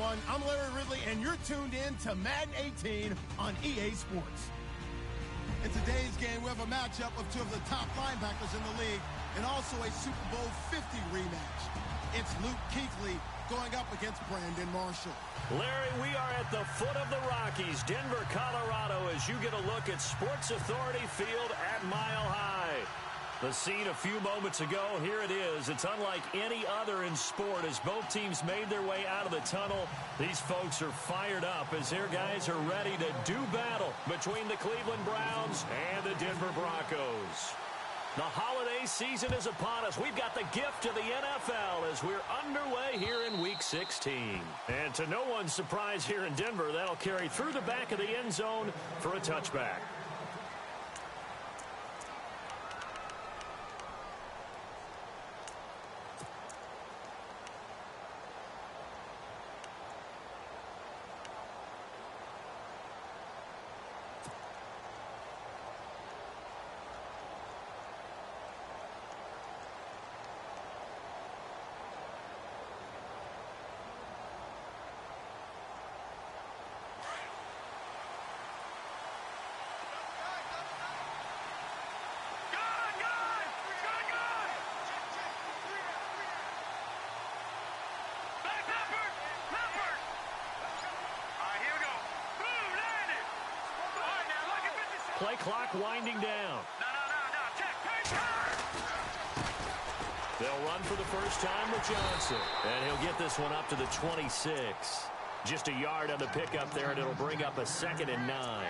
everyone. I'm Larry Ridley, and you're tuned in to Madden 18 on EA Sports. In today's game, we have a matchup of two of the top linebackers in the league and also a Super Bowl 50 rematch. It's Luke Kuechly going up against Brandon Marshall. Larry, we are at the foot of the Rockies, Denver, Colorado, as you get a look at Sports Authority Field at Mile High. The scene a few moments ago, here it is. It's unlike any other in sport as both teams made their way out of the tunnel. These folks are fired up as their guys are ready to do battle between the Cleveland Browns and the Denver Broncos. The holiday season is upon us. We've got the gift of the NFL as we're underway here in Week 16. And to no one's surprise here in Denver, that'll carry through the back of the end zone for a touchback. Play clock winding down. They'll run for the first time with Johnson. And he'll get this one up to the 26. Just a yard on the pickup there, and it'll bring up a 2nd and 9.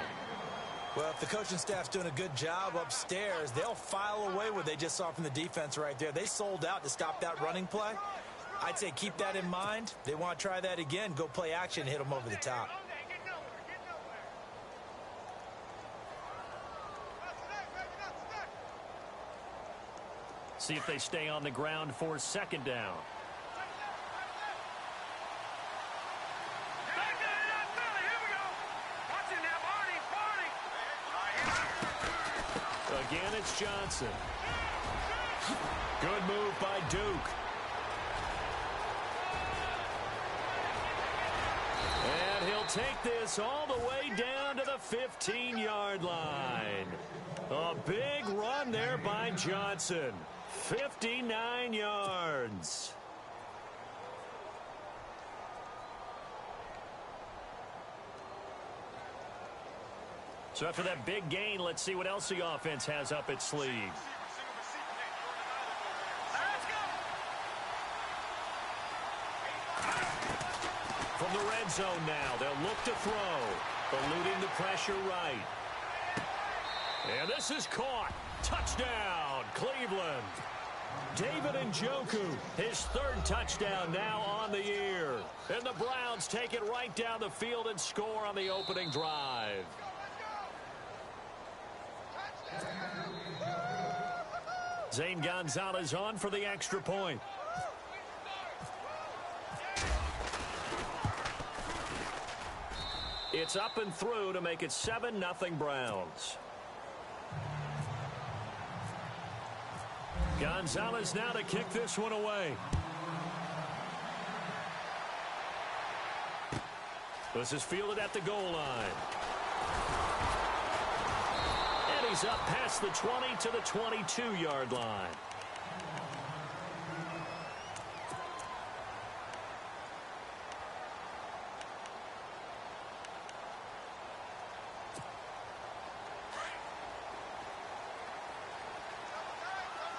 Well, if the coaching staff's doing a good job upstairs, they'll file away what they just saw from the defense right there. They sold out to stop that running play. I'd say keep that in mind. They want to try that again. Go play action and hit them over the top. See if they stay on the ground for 2nd down. Again, it's Johnson. Good move by Duke. And he'll take this all the way down to the 15-yard line. A big run there by Johnson. 59 yards. So after that big gain, let's see what else the offense has up its sleeve. From the red zone now, they'll look to throw, eluding the pressure right. And this is caught. Touchdown, Cleveland. David Njoku, his 3rd touchdown now on the year. And the Browns take it right down the field and score on the opening drive. Zane Gonzalez on for the extra point. It's up and through to make it 7-0 Browns. Gonzalez now to kick this one away. This is fielded at the goal line. And he's up past the 20 to the 22-yard line.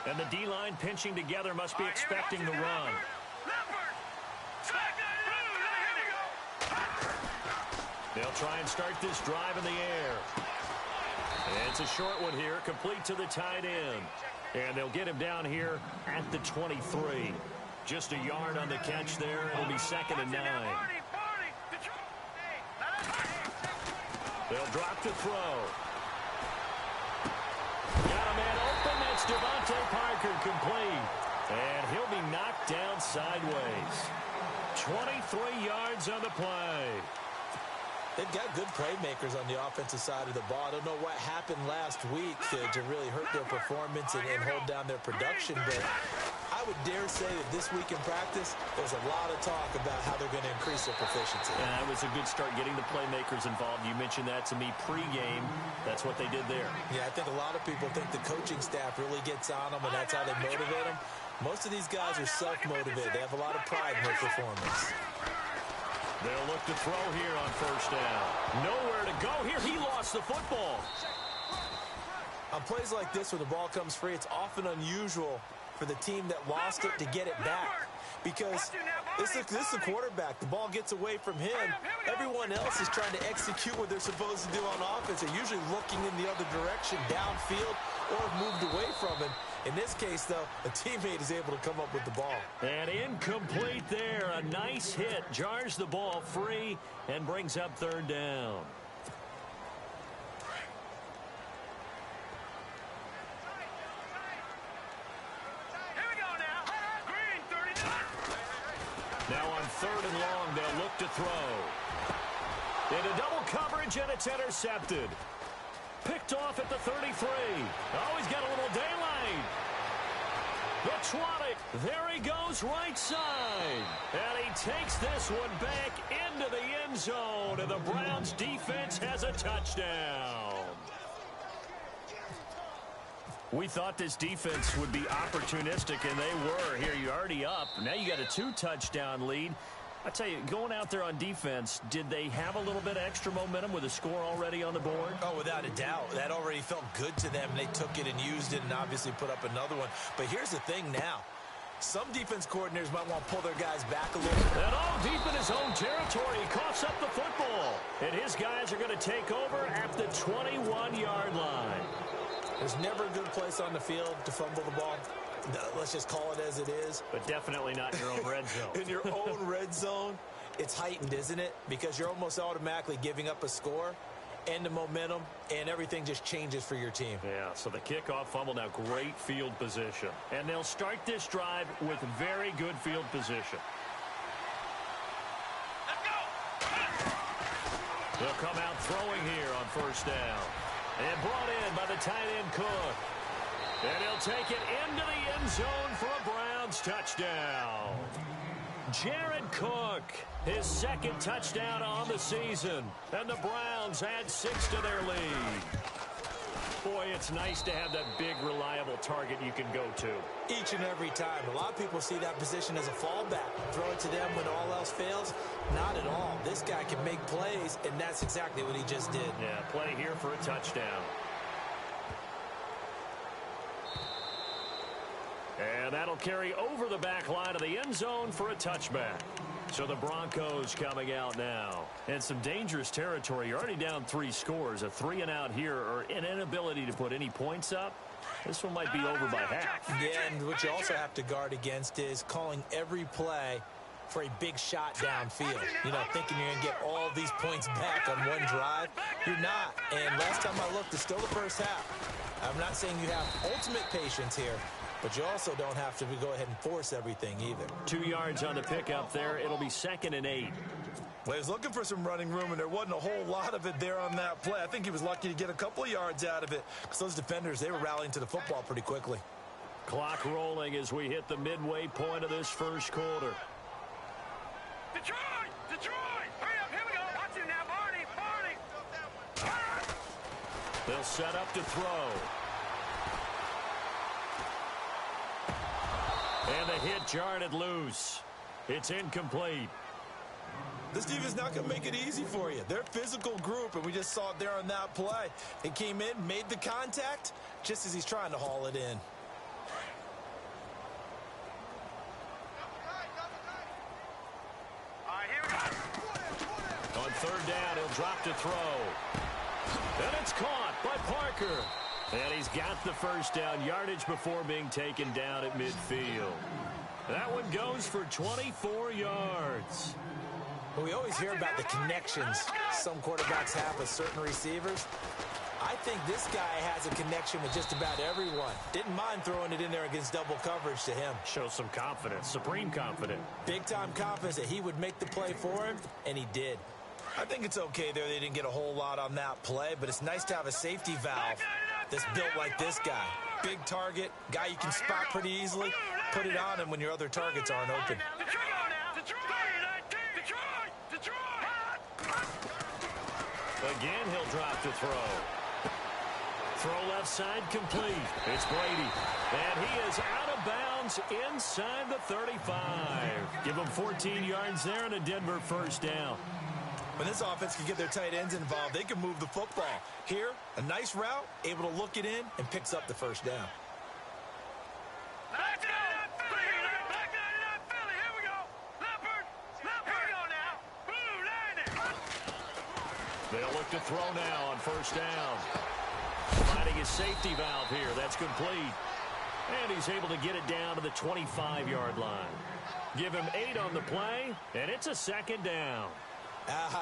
And the D-line pinching together must be expecting the run. They'll try and start this drive in the air. And it's a short one here, complete to the tight end. And they'll get him down here at the 23. Just a yard on the catch there. It'll be 2nd and 9. They'll drop to throw. Got a man open. That's Devontae Parker complete. And he'll be knocked down sideways. 23 yards on the play. They've got good playmakers on the offensive side of the ball. I don't know what happened last week to really hurt their performance and hold down their production, but I would dare say that this week in practice, there's a lot of talk about how they're going to increase their proficiency. Yeah, that was a good start getting the playmakers involved. You mentioned that to me pregame. That's what they did there. Yeah, I think a lot of people think the coaching staff really gets on them, and that's how they motivate them. Most of these guys are self-motivated. They have a lot of pride in their performance. They'll look to throw here on first down. Nowhere to go here. He lost the football. On plays like this where the ball comes free, it's often unusual for the team that lost it to get it back. Because this is the quarterback. The ball gets away from him. Everyone else is trying to execute what they're supposed to do on offense. They're usually looking in the other direction, downfield, or moved away from him. In this case, though, a teammate is able to come up with the ball. And incomplete there. A nice hit. Jars the ball free and brings up third down. Now on third and long, they'll look to throw. Into double coverage, and it's intercepted. Picked off at the 33. Oh, he's got a little daylight. The 20. There he goes, right side. And he takes this one back into the end zone. And the Browns defense has a touchdown. We thought this defense would be opportunistic, and they were. Here, you're already up. Now you got a 2-touchdown lead. I tell you, going out there on defense, did they have a little bit of extra momentum with a score already on the board? Oh, without a doubt. That already felt good to them. They took it and used it and obviously put up another one. But here's the thing now. Some defense coordinators might want to pull their guys back a little bit. And all deep in his own territory, he coughs up the football. And his guys are going to take over at the 21-yard line. There's never a good place on the field to fumble the ball. Let's just call it as it is. But definitely not in your own red zone. In your own red zone, it's heightened, isn't it? Because you're almost automatically giving up a score and the momentum, and everything just changes for your team. Yeah, so the kickoff fumble, now great field position. And they'll start this drive with very good field position. Let's go! They'll come out throwing here on first down. And brought in by the tight end Cook. And he'll take it into the end zone for a Browns touchdown. Jared Cook, his second touchdown on the season. And the Browns add 6 to their lead. Boy, it's nice to have that big, reliable target you can go to. Each and every time. A lot of people see that position as a fallback. Throw it to them when all else fails. Not at all. This guy can make plays, and that's exactly what he just did. Yeah, play here for a touchdown. And that'll carry over the back line of the end zone for a touchback. So the Broncos coming out now. And some dangerous territory. You're already down 3 scores. A 3-and-out here, or an inability to put any points up. This one might be over by half. Yeah, and what you also have to guard against is calling every play for a big shot downfield. You know, thinking you're going to get all these points back on one drive. You're not. And last time I looked, it's still the first half. I'm not saying you have ultimate patience here, but you also don't have to go ahead and force everything either. 2 yards on the pickup there. It'll be 2nd and 8. Well, he was looking for some running room, and there wasn't a whole lot of it there on that play. I think he was lucky to get a couple of yards out of it because those defenders, they were rallying to the football pretty quickly. Clock rolling as we hit the midway point of this first quarter. Detroit! Detroit! Hurry up, here we go. Watch it now, Barney. They'll set up to throw. And the hit jarred it loose. It's incomplete. This defense is not going to make it easy for you. They're a physical group, and we just saw it there on that play. He came in, made the contact, just as he's trying to haul it in. All right, here we go. On third down, he'll drop to throw. And it's caught by Parker. And he's got the first down, yardage before being taken down at midfield. That one goes for 24 yards. Well, we always hear about the connections some quarterbacks have with certain receivers. I think this guy has a connection with just about everyone. Didn't mind throwing it in there against double coverage to him. Shows some confidence, supreme confidence. Big-time confidence that he would make the play for him, and he did. I think it's okay there. They didn't get a whole lot on that play, but it's nice to have a safety valve that's built like this guy. big target, guy you can spot pretty easily. Put it on him when your other targets aren't open. Again, he'll drop to throw. Throw left side complete. It's Brady. And he is out of bounds inside the 35. Give him 14 yards there and a Denver first down. When this offense can get their tight ends involved, they can move the football. Here, a nice route, able to look it in, and picks up the first down. They'll look to throw now on first down. Finding his safety valve here. That's complete. And he's able to get it down to the 25-yard line. Give him 8 on the play, and it's a second down.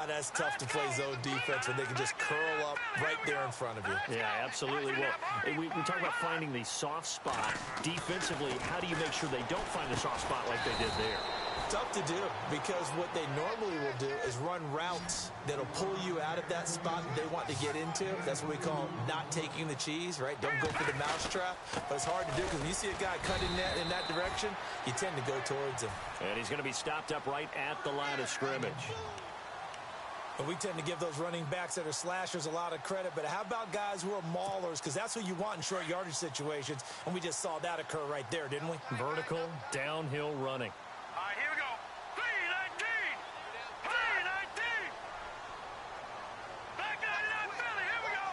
That's tough to play zone defense when they can just curl up right there in front of you. Yeah, absolutely. Well, we talk about finding the soft spot. Defensively, how do you make sure they don't find a soft spot like they did there? Tough to do, because what they normally will do is run routes that'll pull you out of that spot that they want to get into. That's what we call not taking the cheese, right? Don't go for the mousetrap. But it's hard to do, because when you see a guy cutting in that direction, you tend to go towards him. And he's going to be stopped up right at the line of scrimmage. And we tend to give those running backs that are slashers a lot of credit, but how about guys who are maulers? Because that's what you want in short yardage situations, and we just saw that occur right there, didn't we? Vertical, downhill running. All right, here we go. 319. 319. Back 99 Philly. Here we go.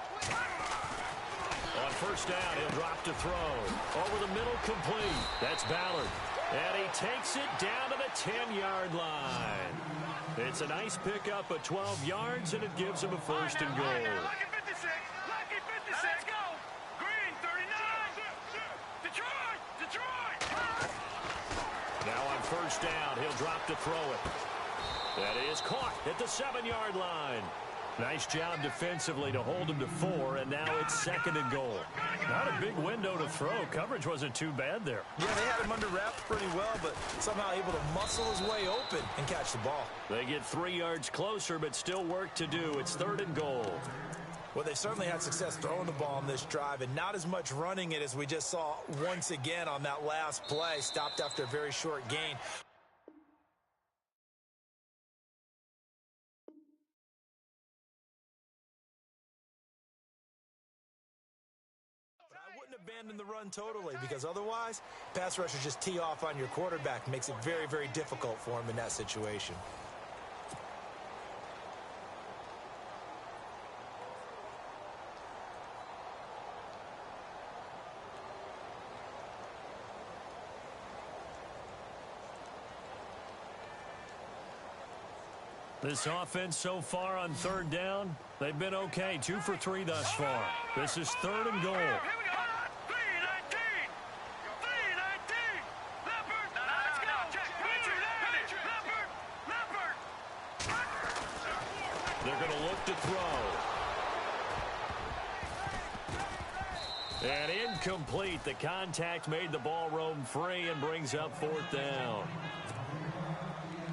On first down, he'll drop to throw. Over the middle, complete. That's Ballard. And he takes it down to the 10-yard line. It's a nice pickup of 12 yards, and it gives him a first and goal. Lucky 56. Lucky 56. Let's go. Green 39. Detroit. Detroit. Now on first down, he'll drop to throw it. That is caught at the 7-yard line. Nice job defensively to hold him to 4, and now it's second and goal. Not a big window to throw. Coverage wasn't too bad there. Yeah, they had him under wraps pretty well, but somehow able to muscle his way open and catch the ball. They get 3 yards closer, but still work to do. It's third and goal. Well, they certainly had success throwing the ball on this drive, and not as much running it as we just saw once again on that last play. Stopped after a very short gain. Abandon the run totally, because otherwise pass rushers just tee off on your quarterback. Makes it very, very difficult for him in that situation. This offense so far on third down, they've been okay. 2 for 3 thus far. This is third and goal. They're going to look to throw. And incomplete. The contact made the ball roam free and brings up fourth down.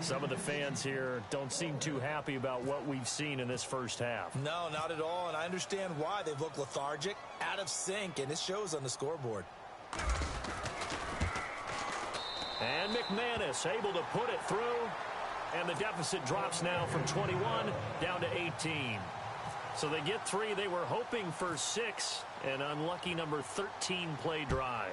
Some of the fans here don't seem too happy about what we've seen in this first half. No, not at all, and I understand why. They've looked lethargic, out of sync, and it shows on the scoreboard. And McManus able to put it through. And the deficit drops now from 21 down to 18. So they get 3. They were hoping for 6. An unlucky number 13 play drive.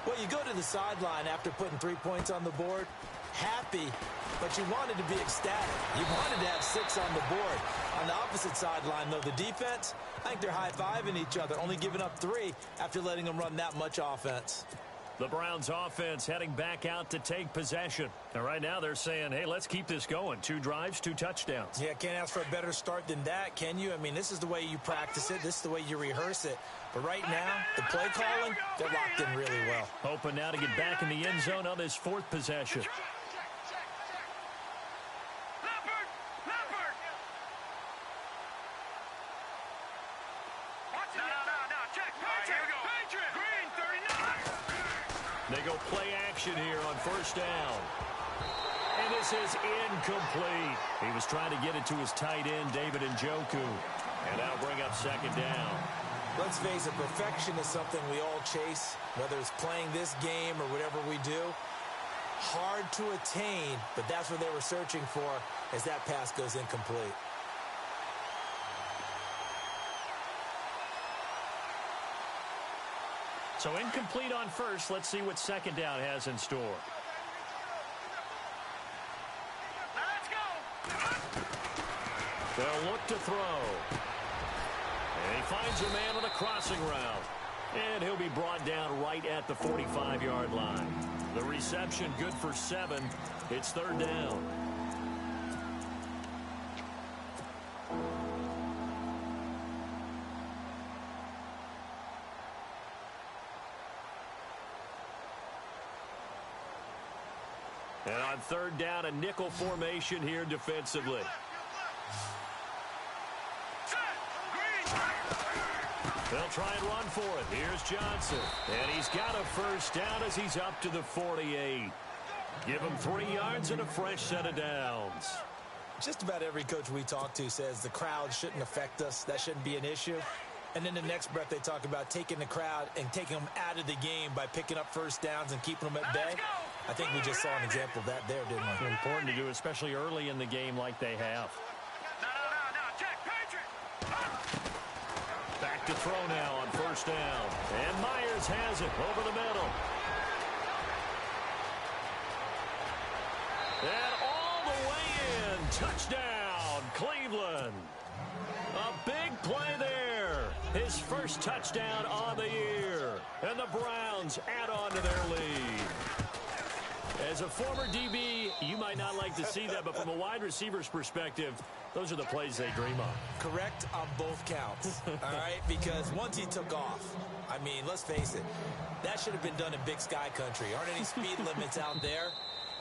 Well, you go to the sideline after putting 3 points on the board, happy, but you wanted to be ecstatic. You wanted to have 6 on the board. On the opposite sideline, though, the defense, I think they're high-fiving each other, only giving up 3 after letting them run that much offense. The Browns offense heading back out to take possession. And right now they're saying, hey, let's keep this going. 2 drives, 2 touchdowns. Yeah, can't ask for a better start than that, can you? I mean, this is the way you practice it. This is the way you rehearse it. But right now, the play calling, they're locked in really well. Hoping now to get back in the end zone on this 4th possession. They go play action here on first down. And this is incomplete. He was trying to get it to his tight end, David Njoku. And that'll bring up second down. Let's face it, perfection is something we all chase, whether it's playing this game or whatever we do. Hard to attain, but that's what they were searching for as that pass goes incomplete. So incomplete on first. Let's see what second down has in store. Let's go. They'll look to throw. And he finds a man on the crossing route. And he'll be brought down right at the 45-yard line. The reception good for 7. It's third down. And on third down, a nickel formation here defensively. They'll try and run for it. Here's Johnson. And he's got a first down as he's up to the 48. Give him 3 yards and a fresh set of downs. Just about every coach we talk to says the crowd shouldn't affect us. That shouldn't be an issue. And in the next breath, they talk about taking the crowd and taking them out of the game by picking up first downs and keeping them at bay. I think we just saw an example of that there, didn't we? Important to do, especially early in the game like they have. Back to throw now on first down. And Myers has it over the middle. And all the way in. Touchdown, Cleveland. A big play there. His first touchdown on the year. And the Browns add on to their lead. As a former DB, you might not like to see that, but from a wide receiver's perspective, those are the plays they dream of. Correct on both counts, all right? Because once he took off, I mean, let's face it, that should have been done in Big Sky Country. Aren't any speed limits out there?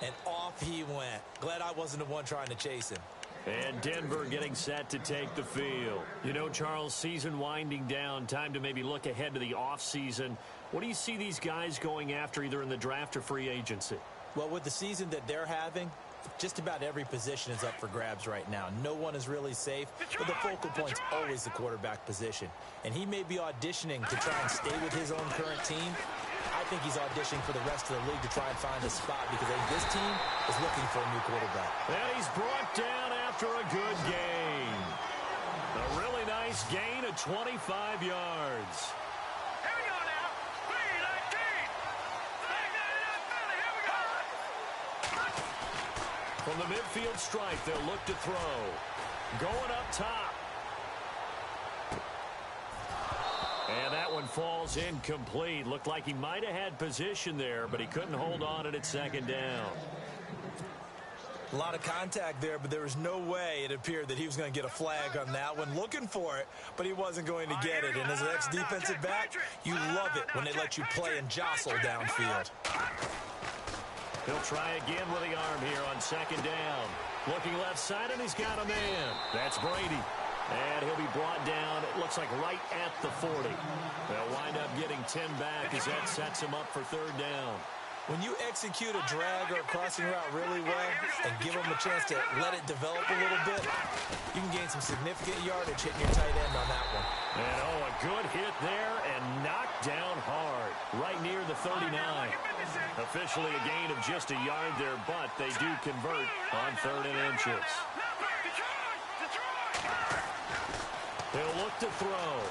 And off he went. Glad I wasn't the one trying to chase him. And Denver getting set to take the field. You know, Charles, season winding down, time to maybe look ahead to the offseason. What do you see these guys going after either in the draft or free agency? Well, with the season that they're having, just about every position is up for grabs right now. No one is really safe, but the focal point's always the quarterback position. And he may be auditioning to try and stay with his own current team. I think he's auditioning for the rest of the league to try and find a spot because I think this team is looking for a new quarterback. And he's brought down after a good gain. A really nice gain of 25 yards. Here we go now. 3-19. Here we go. From the midfield stripe, they'll look to throw. Going up top. And that one falls incomplete. Looked like he might have had position there, but he couldn't hold on at second down. A lot of contact there, but there was no way it appeared that he was going to get a flag on that one. Looking for it, but he wasn't going to get it. And as an ex-defensive back, you love it when they let you play and jostle downfield. He'll try again with the arm here on second down. Looking left side, and he's got a man. That's Brady. And he'll be brought down, it looks like right at the 40. They'll wind up getting 10 back as that sets him up for third down. When you execute a drag or a crossing route really well and give them a chance to let it develop a little bit, you can gain some significant yardage hitting your tight end on that one. And a good hit there and knocked down hard, right near the 39. Officially a gain of just a yard there, but they do convert on 3rd and inches. He'll look to throw.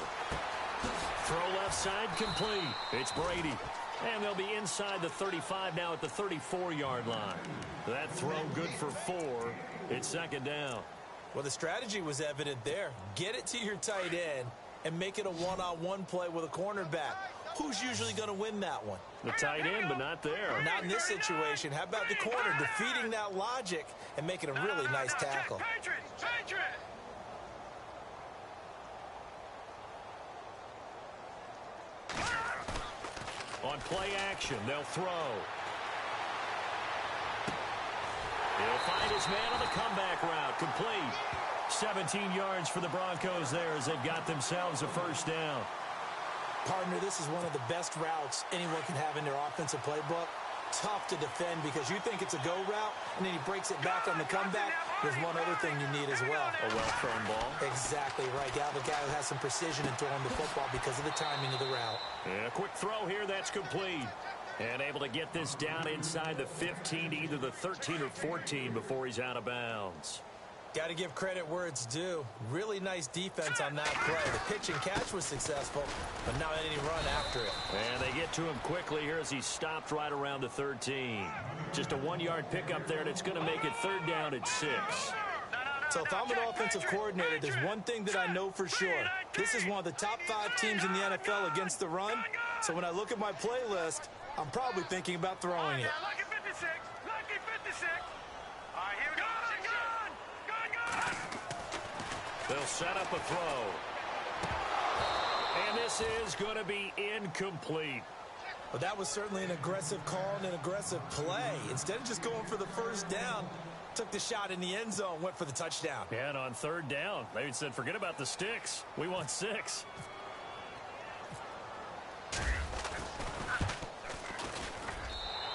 Throw left side complete. It's Brady. And they'll be inside the 35 now at the 34-yard line. That throw good for 4. It's second down. Well, the strategy was evident there. Get it to your tight end and make it a one-on-one play with a cornerback. Who's usually going to win that one? The tight end, but not there. Not in this situation. How about the corner defeating that logic and making a really nice tackle? On play action, they'll throw. He'll find his man on the comeback route. Complete. 17 yards for the Broncos there as they've got themselves a first down. Partner, this is one of the best routes anyone can have in their offensive playbook. tough to defend because you think it's a go route, and then he breaks it back on the comeback. There's one other thing you need as well. A well-thrown ball. Exactly right. You have a guy who has some precision in throwing the football because of the timing of the route. And a quick throw here, that's complete. And able to get this down inside the 15, either the 13 or 14 before he's out of bounds. Got to give credit where it's due. Really nice defense on that play. The pitch and catch was successful, but now any run after it. And they get to him quickly here as he stopped right around the 13. Just a 1-yard pickup there, and it's going to make it 3rd down at 6. So if I'm an offensive coordinator, there's one thing that I know for sure. This is one of the top 5 teams in the NFL against the run. So when I look at my playlist, I'm probably thinking about throwing it. Lucky 56. Lucky 56. All right, here we go. They'll set up a throw. And this is going to be incomplete. Well, that was certainly an aggressive call and an aggressive play. Instead of just going for the 1st down, took the shot in the end zone, went for the touchdown. Yeah, and on 3rd down, they said, forget about the sticks. We want 6.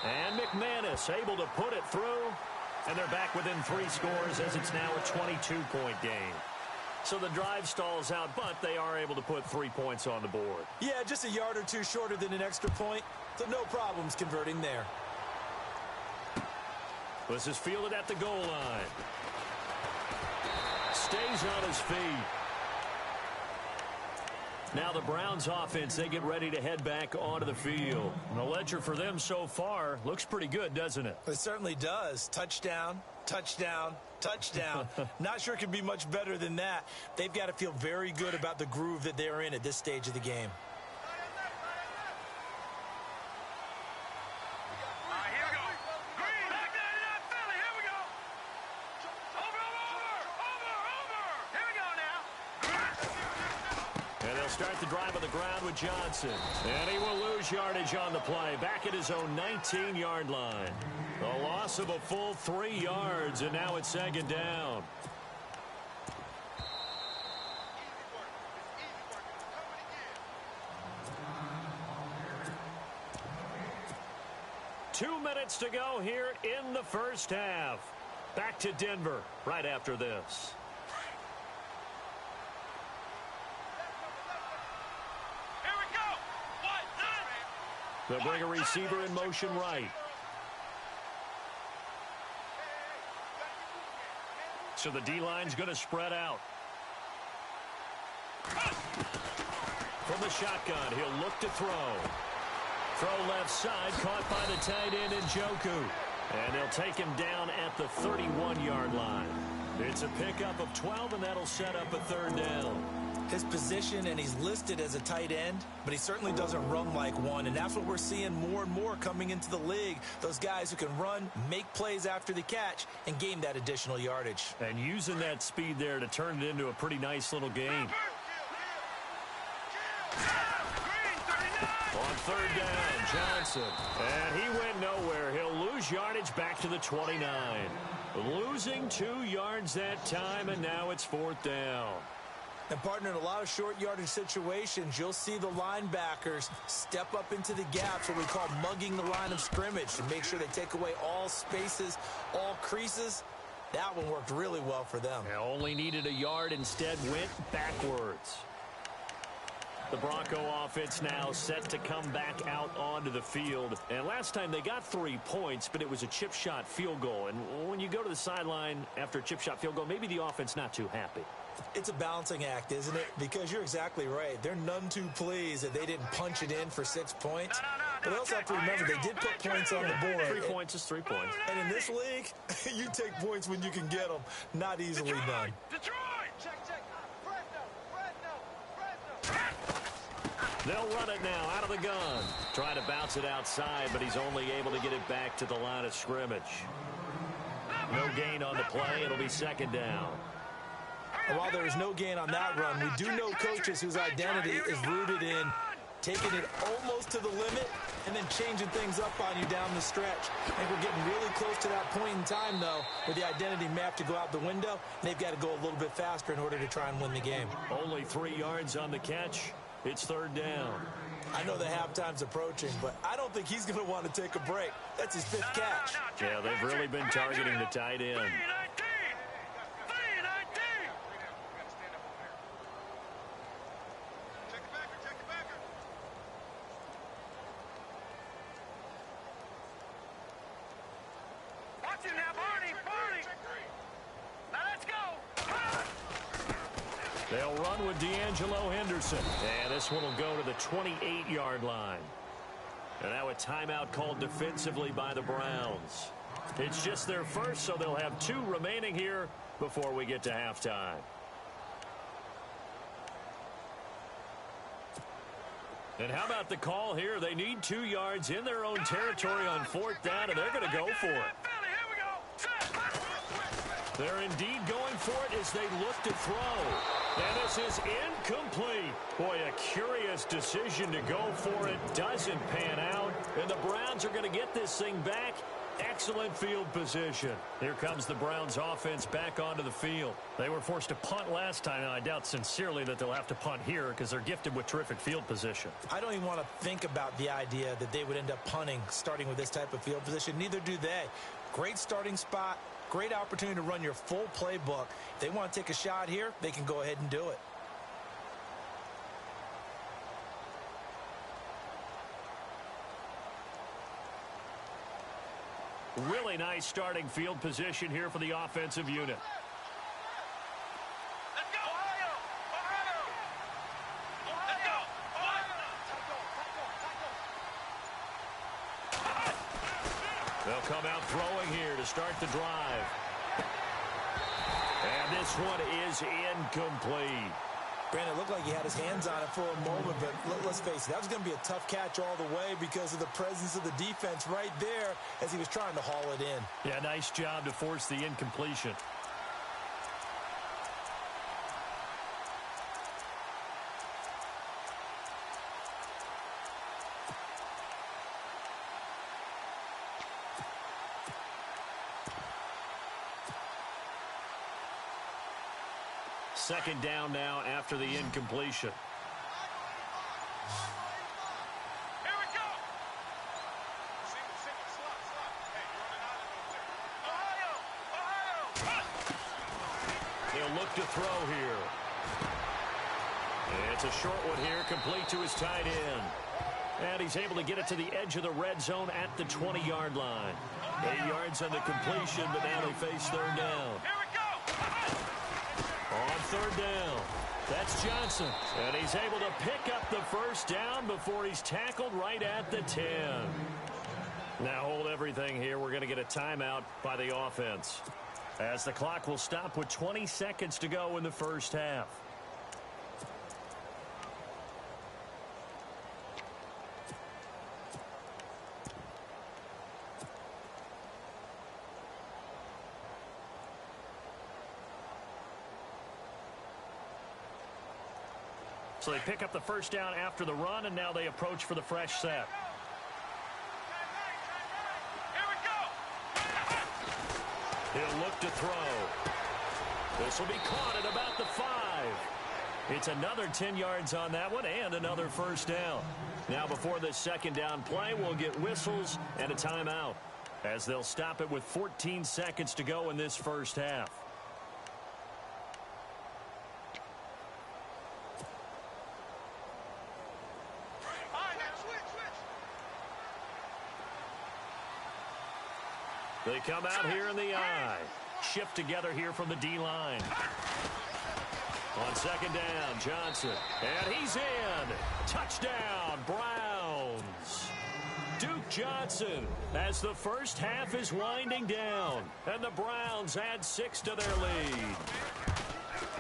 And McManus able to put it through. And they're back within 3 scores as it's now a 22-point game. So the drive stalls out, but they are able to put 3 points on the board. Yeah, just a yard or 2 shorter than an extra point. So no problems converting there. This is fielded at the goal line. Stays on his feet. Now the Browns offense, they get ready to head back onto the field. And the ledger for them so far looks pretty good, doesn't it? It certainly does. Touchdown, touchdown, touchdown. Not sure it could be much better than that. They've got to feel very good about the groove that they're in at this stage of the game. All right, here we go. Green, back there in that Philly. Here we go. Over. Here we go now. And they'll start the drive on the ground with Johnson. And he will lose yardage on the play. Back at his own 19-yard line. A loss of a full 3 yards, and now it's 2nd down. Two minutes to go here in the 1st half. Back to Denver right after this. They'll bring a receiver in motion right. So the D-line's going to spread out. From the shotgun, he'll look to throw. Throw left side, caught by the tight end Njoku. And they'll take him down at the 31-yard line. It's a pickup of 12, and that'll set up a 3rd down. His position, and he's listed as a tight end, but he certainly doesn't run like one, and that's what we're seeing more and more coming into the league. Those guys who can run, make plays after the catch, and gain that additional yardage. And using that speed there to turn it into a pretty nice little game. On 3rd down, Johnson. And he went nowhere. He'll lose yardage back to the 29. Losing 2 yards that time, and now it's 4th down. And, partner, in a lot of short yardage situations, you'll see the linebackers step up into the gaps, what we call mugging the line of scrimmage, to make sure they take away all spaces, all creases. That one worked really well for them. They only needed a yard, instead went backwards. The Bronco offense now set to come back out onto the field. And last time they got 3 points, but it was a chip shot field goal. And when you go to the sideline after a chip shot field goal, maybe the offense not too happy. It's a balancing act, isn't it? Because you're exactly right. They're none too pleased that they didn't punch it in for 6 points. But they also have to remember they did put points on the board. 3 points is 3 points. And in this league, you take points when you can get them. Not easily done. Detroit! Check. They'll run it now out of the gun. Trying to bounce it outside, but he's only able to get it back to the line of scrimmage. No gain on the play. It'll be 2nd down. And while there is no gain on that run, we do know coaches whose identity is rooted in taking it almost to the limit and then changing things up on you down the stretch. And we're getting really close to that point in time, though, where the identity map to go out the window. They've got to go a little bit faster in order to try and win the game. Only 3 yards on the catch. It's third down. I know the halftime's approaching, but I don't think he's going to want to take a break. That's his fifth catch. Yeah, they've really been targeting the tight end. They'll run with D'Angelo Henderson. And this one will go to the 28-yard line. And now a timeout called defensively by the Browns. It's just their first, so they'll have 2 remaining here before we get to halftime. And how about the call here? They need 2 yards in their own territory on 4th down, and they're going to go for it. They're indeed going for it as they look to throw. And this is incomplete. Boy, a curious decision to go for it. Doesn't pan out. And the Browns are going to get this thing back. Excellent field position. Here comes the Browns offense back onto the field. They were forced to punt last time, and I doubt sincerely that they'll have to punt here because they're gifted with terrific field position. I don't even want to think about the idea that they would end up punting starting with this type of field position. Neither do they. Great starting spot. Great opportunity to run your full playbook. If they want to take a shot here, they can go ahead and do it. Really nice starting field position here for the offensive unit. Let's go, Ohio! Ohio! Let's go! They'll come out throwing here to start the drive. And this one is incomplete. Brandon, it looked like he had his hands on it for a moment, but let's face it, that was going to be a tough catch all the way because of the presence of the defense right there as he was trying to haul it in. Yeah, nice job to force the incompletion. Second down now after the incompletion. Here we go! Single, slot. Hey, you're running out of those there. Ohio! He'll look to throw here. It's a short one here, complete to his tight end. And he's able to get it to the edge of the red zone at the 20-yard line. 8 yards on the completion, but now they face third down. Here we go! On third down, that's Johnson. And he's able to pick up the first down before he's tackled right at the 10. Now hold everything here. We're going to get a timeout by the offense, as the clock will stop with 20 seconds to go in the first half. So they pick up the first down after the run, and now they approach for the fresh set. Here we go! He'll look to throw. This will be caught at about the 5. It's another 10 yards on that one and another first down. Now before this second down play, we'll get whistles and a timeout, as they'll stop it with 14 seconds to go in this first half. They come out here in the eye. Shift together here from the D-line. On second down, Johnson. And he's in. Touchdown, Browns. Duke Johnson as the first half is winding down. And the Browns add 6 to their lead.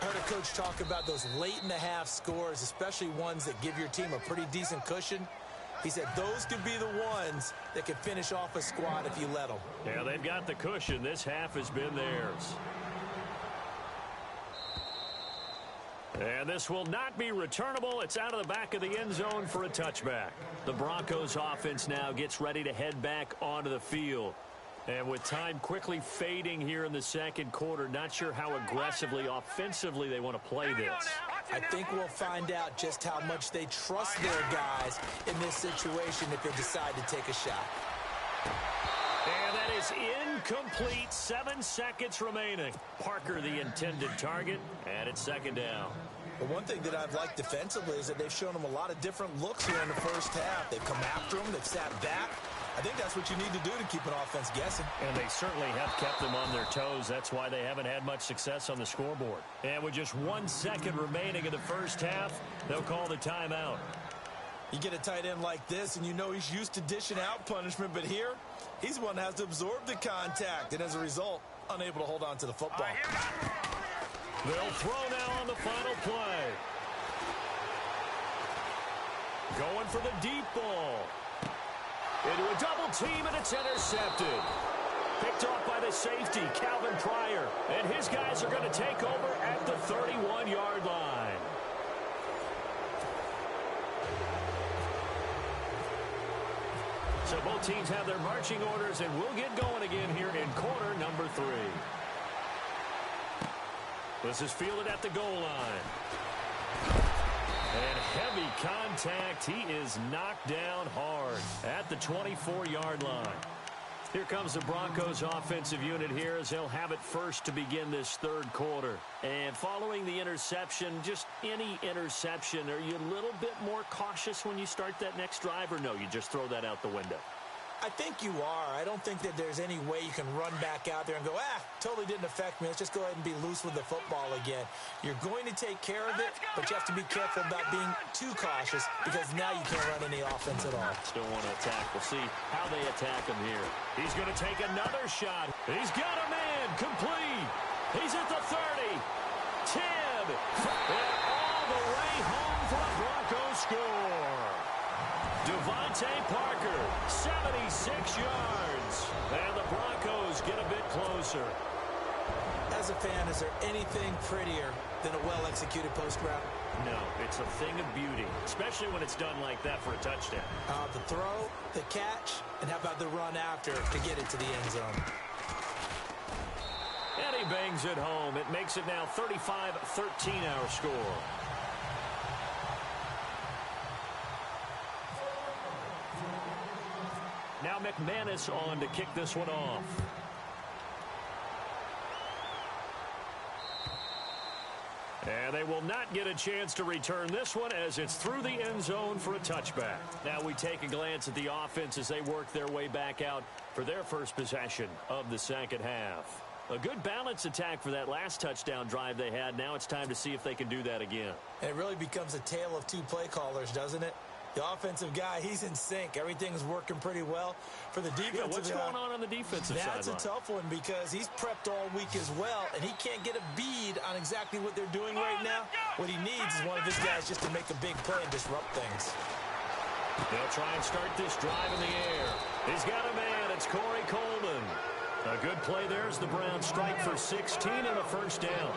I heard a coach talk about those late-in-the-half scores, especially ones that give your team a pretty decent cushion. He said those could be the ones that could finish off a squad if you let them. Yeah, they've got the cushion. This half has been theirs. And this will not be returnable. It's out of the back of the end zone for a touchback. The Broncos offense now gets ready to head back onto the field. And with time quickly fading here in the second quarter, not sure how aggressively, offensively they want to play this. I think we'll find out just how much they trust their guys in this situation if they decide to take a shot. And that is incomplete. 7 seconds remaining. Parker, the intended target, and it's second down. But one thing that I've liked defensively is that they've shown them a lot of different looks here in the first half. They've come after them. They've sat back. I think that's what you need to do to keep an offense guessing. And they certainly have kept them on their toes. That's why they haven't had much success on the scoreboard. And with just 1 second remaining in the first half, they'll call the timeout. You get a tight end like this, and you know he's used to dishing out punishment, but here, he's the one that has to absorb the contact, and as a result, unable to hold on to the football. They'll throw now on the final play. Going for the deep ball. Into a double team, and it's intercepted. Picked off by the safety, Calvin Pryor. And his guys are going to take over at the 31-yard line. So both teams have their marching orders, and we'll get going again here in quarter number 3. This is fielded at the goal line. And heavy contact. He is knocked down hard at the 24-yard line. Here comes the Broncos offensive unit here as they'll have it first to begin this third quarter. And following the interception, just any interception, are you a little bit more cautious when you start that next drive, or no, you just throw that out the window? I think you are. I don't think that there's any way you can run back out there and go, totally didn't affect me. Let's just go ahead and be loose with the football again. You're going to take care of it, but you have to be careful about being too cautious because now you can't run any offense at all. Still want to attack. We'll see how they attack him here. He's going to take another shot. He's got a man. Complete. He's at the 30. 10. And all the way home for a Broncos score. Devontae Parker, 76 yards. And the Broncos get a bit closer. As a fan, is there anything prettier than a well-executed post route? No, it's a thing of beauty, especially when it's done like that for a touchdown. The throw, the catch, and how about the run after to get it to the end zone? And he bangs it home. It makes it now 35-13 our score. Now McManus on to kick this one off. And they will not get a chance to return this one as it's through the end zone for a touchback. Now we take a glance at the offense as they work their way back out for their first possession of the second half. A good balanced attack for that last touchdown drive they had. Now it's time to see if they can do that again. And it really becomes a tale of two play callers, doesn't it? The offensive guy, he's in sync. Everything's working pretty well. For the defensive guy, what's going on the defensive side? That's a tough one because he's prepped all week as well, and he can't get a bead on exactly what they're doing right now. What he needs is one of his guys just to make a big play and disrupt things. They'll try and start this drive in the air. He's got a man. It's Corey Coleman. A good play there as the Browns strike for 16 and a first down.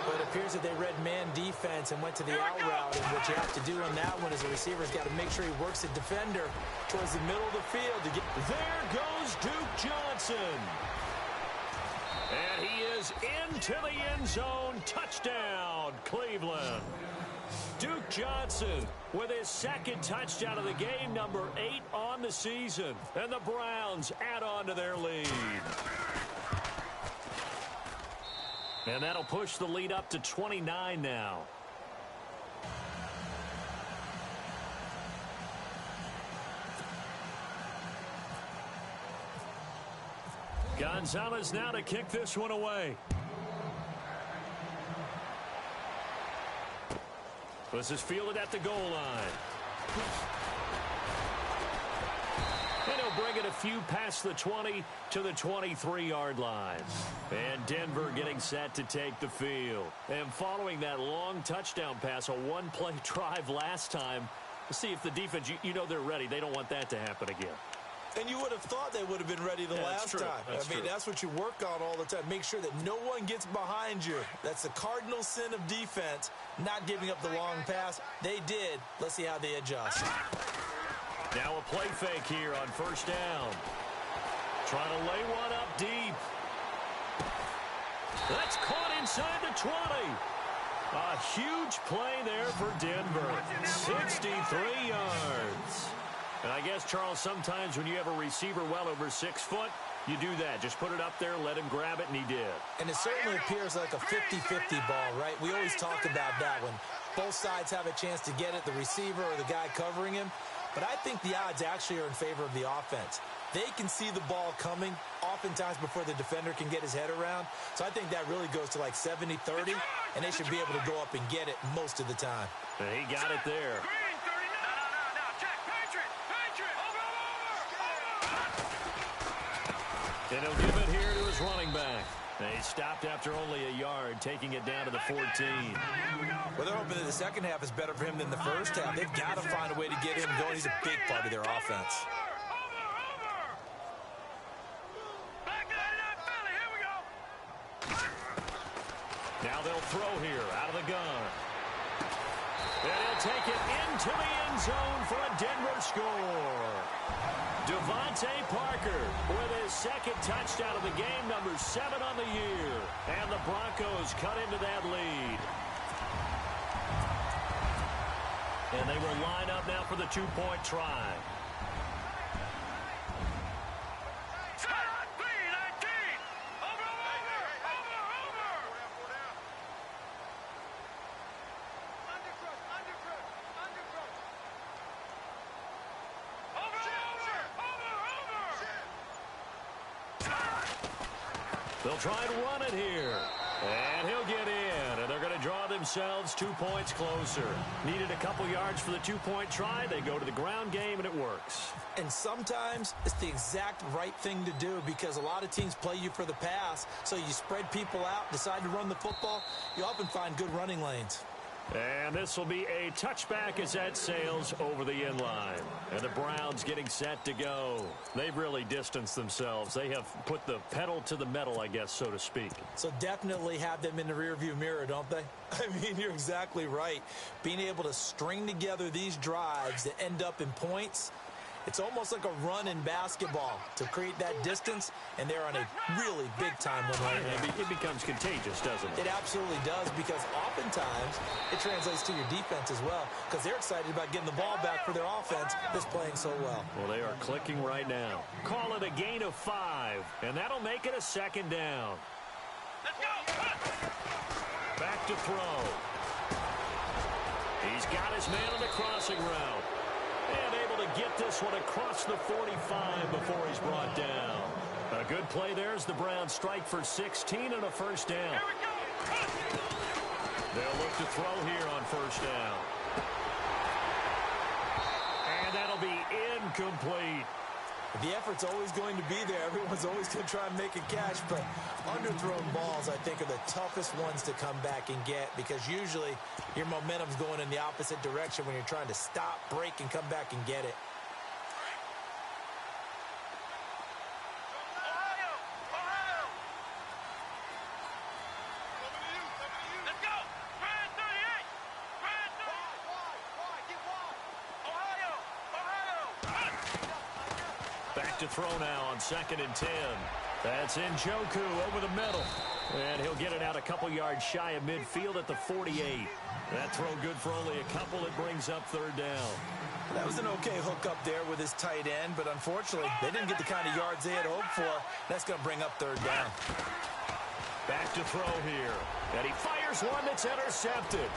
But it appears that they read man defense and went to the out route. And what you have to do on that one is the receiver's got to make sure he works the defender towards the middle of the field to get. There goes Duke Johnson. And he is into the end zone. Touchdown, Cleveland. Duke Johnson with his second touchdown of the game, number 8 on the season. And the Browns add on to their lead. And that'll push the lead up to 29 now. Gonzalez now to kick this one away. This is fielded at the goal line. And he'll bring it a few past the 20 to the 23-yard line. And Denver getting set to take the field. And following that long touchdown pass, a one-play drive last time, we'll see if the defense, you know they're ready. They don't want that to happen again. And you would have thought they would have been ready the last time. That's what you work on all the time. Make sure that no one gets behind you. That's the cardinal sin of defense, not giving up the long pass. They did. Let's see how they adjust. Now a play fake here on first down. Trying to lay one up deep. That's caught inside the 20. A huge play there for Denver. 63 yards. And I guess, Charles, sometimes when you have a receiver well over 6 foot, you do that. Just put it up there, let him grab it, and he did. And it certainly appears like a 50-50 ball, right? We always talk about that when both sides have a chance to get it, the receiver or the guy covering him. But I think the odds actually are in favor of the offense. They can see the ball coming oftentimes before the defender can get his head around. So I think that really goes to like 70-30, and they should be able to go up and get it most of the time. And he got it there. And he'll give it here to his running back. They stopped after only a yard, taking it down to the 14. Well, they're hoping that the second half is better for him than the first half. They've got to find a way to get him going. He's a big part of their offense. Now they'll throw here out of the gun. And he'll take it into the end zone for a Denver score. Devontae Parker with his second touchdown of the game, number 7 on the year. And the Broncos cut into that lead. And they will line up now for the 2-point try. They'll try and run it here. And he'll get in. And they're going to draw themselves 2 points closer. Needed a couple yards for the 2-point try. They go to the ground game, and it works. And sometimes it's the exact right thing to do because a lot of teams play you for the pass. So you spread people out, decide to run the football. You often find good running lanes. And this will be a touchback as that sails over the end line. And the Browns getting set to go. They've really distanced themselves. They have put the pedal to the metal, I guess, so to speak. So definitely have them in the rearview mirror, don't they? I mean, you're exactly right. Being able to string together these drives that end up in points, it's almost like a run in basketball to create that distance, and they're on a really big-time one right now. It becomes contagious, doesn't it? It absolutely does, because oftentimes it translates to your defense as well, because they're excited about getting the ball back for their offense that's playing so well. Well, they are clicking right now. Call it a gain of 5, and that'll make it a second down. Let's go! Back to throw. He's got his man on the crossing route. And able to get this one across the 45 before he's brought down. A good play there as the Browns strike for 16 and a first down. They'll look to throw here on first down. And that'll be incomplete. The effort's always going to be there. Everyone's always going to try and make a catch, but underthrown balls, I think, are the toughest ones to come back and get because usually your momentum's going in the opposite direction when you're trying to stop, break, and come back and get it. To throw now on 2nd and 10. That's Njoku over the middle. And he'll get it out a couple yards shy of midfield at the 48. That throw good for only a couple. It brings up 3rd down. That was an okay hook up there with his tight end, but unfortunately, they didn't get the kind of yards they had hoped for. That's going to bring up 3rd down. Back to throw here. And he fires one that's intercepted.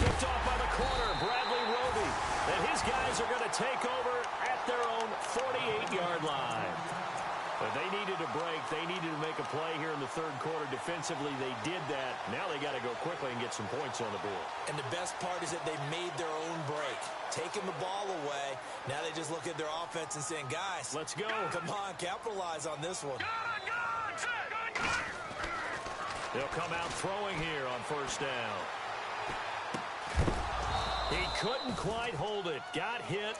Picked off by the corner, Bradley Roby. And his guys are going to take over at their own 48-yard line. But they needed a break. They needed to make a play here in the 3rd quarter. Defensively, they did that. Now they got to go quickly and get some points on the board. And the best part is that they made their own break. Taking the ball away. Now they just look at their offense and saying, guys, let's go. Come on, capitalize on this one. They'll come out throwing here on first down. He couldn't quite hold it. Got hit.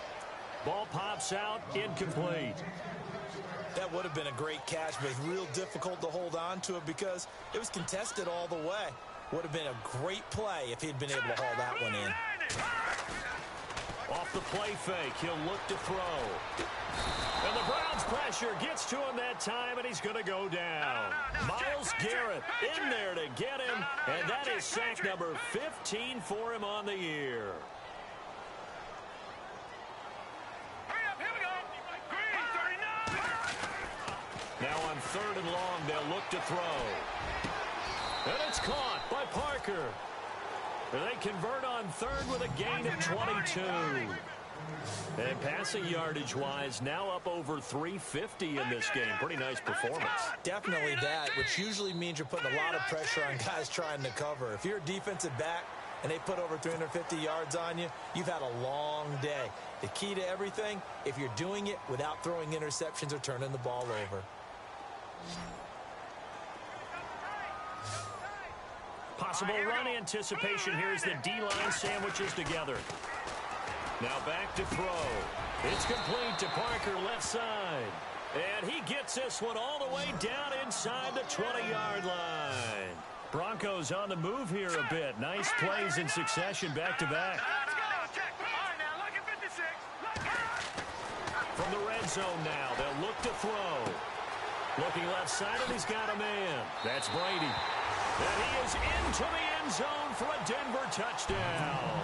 Ball pops out. Incomplete. That would have been a great catch, but it's real difficult to hold on to it because it was contested all the way. Would have been a great play if he'd been able to haul that one in. Off the play fake, he'll look to throw. And the Browns' pressure gets to him that time, and he's going to go down. Myles Garrett in there to get him, and that is sack number 15 for him on the year. Now on 3rd and long, they'll look to throw. And it's caught by Parker. And they convert on 3rd with a gain of 22. And passing yardage-wise, now up over 350 in this game. Pretty nice performance. Definitely that, which usually means you're putting a lot of pressure on guys trying to cover. If you're a defensive back and they put over 350 yards on you, you've had a long day. The key to everything, if you're doing it without throwing interceptions or turning the ball over. Possible run anticipation here as the D-line sandwiches together. Now back to throw. It's complete to Parker left side. And he gets this one all the way down inside the 20-yard line. Broncos on the move here a bit. Nice plays in succession back-to-back. From the red zone now, they'll look to throw. Looking left side, and he's got a man. That's Brady. And he is into the end zone for a Denver touchdown.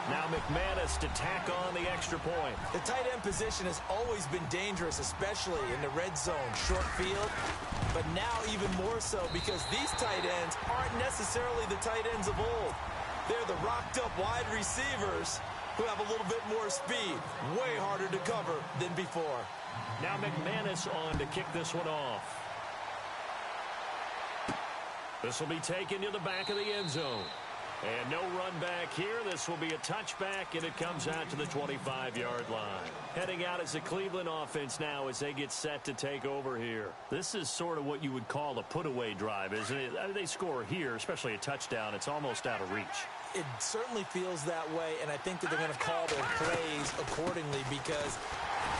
Now McManus to tack on the extra point. The tight end position has always been dangerous, especially in the red zone, short field. But now even more so because these tight ends aren't necessarily the tight ends of old. They're the rocked-up wide receivers who have a little bit more speed. Way harder to cover than before. Now McManus on to kick this one off. This will be taken to the back of the end zone. And no run back here. This will be a touchback, and it comes out to the 25-yard line. Heading out as the Cleveland offense now as they get set to take over here. This is sort of what you would call a put-away drive, isn't it? They score here, especially a touchdown. It's almost out of reach. It certainly feels that way, and I think that they're going to call their plays accordingly because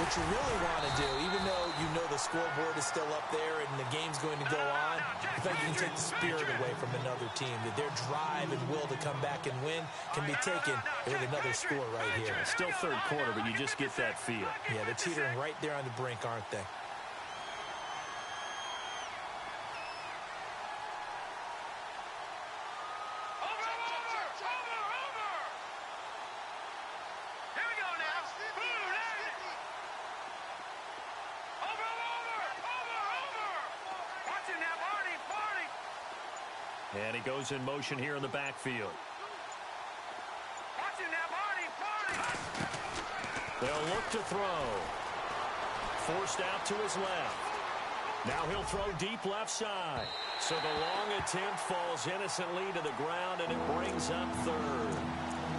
what you really want to do, even though you know the scoreboard is still up there and the game's going to go on, I think you can take the spirit away from another team, that their drive and will to come back and win can be taken with another score right here. Still third quarter, but you just get that feel. Yeah, they're teetering right there on the brink, aren't they? And he goes in motion here in the backfield. They'll look to throw. Forced out to his left. Now he'll throw deep left side. So the long attempt falls innocently to the ground, and it brings up 3rd.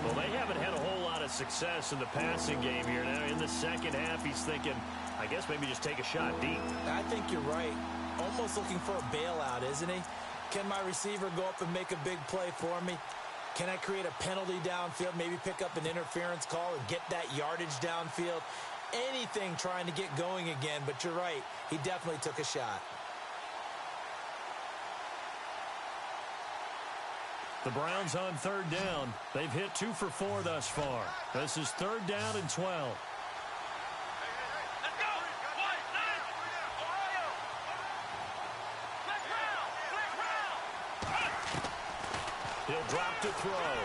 Well, they haven't had a whole lot of success in the passing game here. Now in the second half, he's thinking, I guess maybe just take a shot deep. I think you're right. Almost looking for a bailout, isn't he? Can my receiver go up and make a big play for me? Can I create a penalty downfield, maybe pick up an interference call and get that yardage downfield? Anything trying to get going again, but you're right. He definitely took a shot. The Browns on 3rd down. They've hit 2 for 4 thus far. This is 3rd down and 12. He'll drop to throw.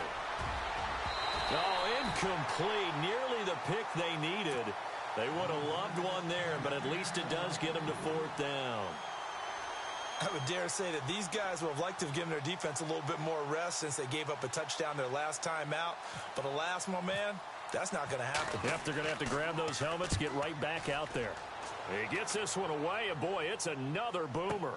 Oh, incomplete. Nearly the pick they needed. They would have loved one there, but at least it does get them to 4th down. I would dare say that these guys would have liked to have given their defense a little bit more rest since they gave up a touchdown their last time out. But alas, my man, that's not going to happen. Yep, they're going to have to grab those helmets, get right back out there. He gets this one away, and boy, it's another boomer.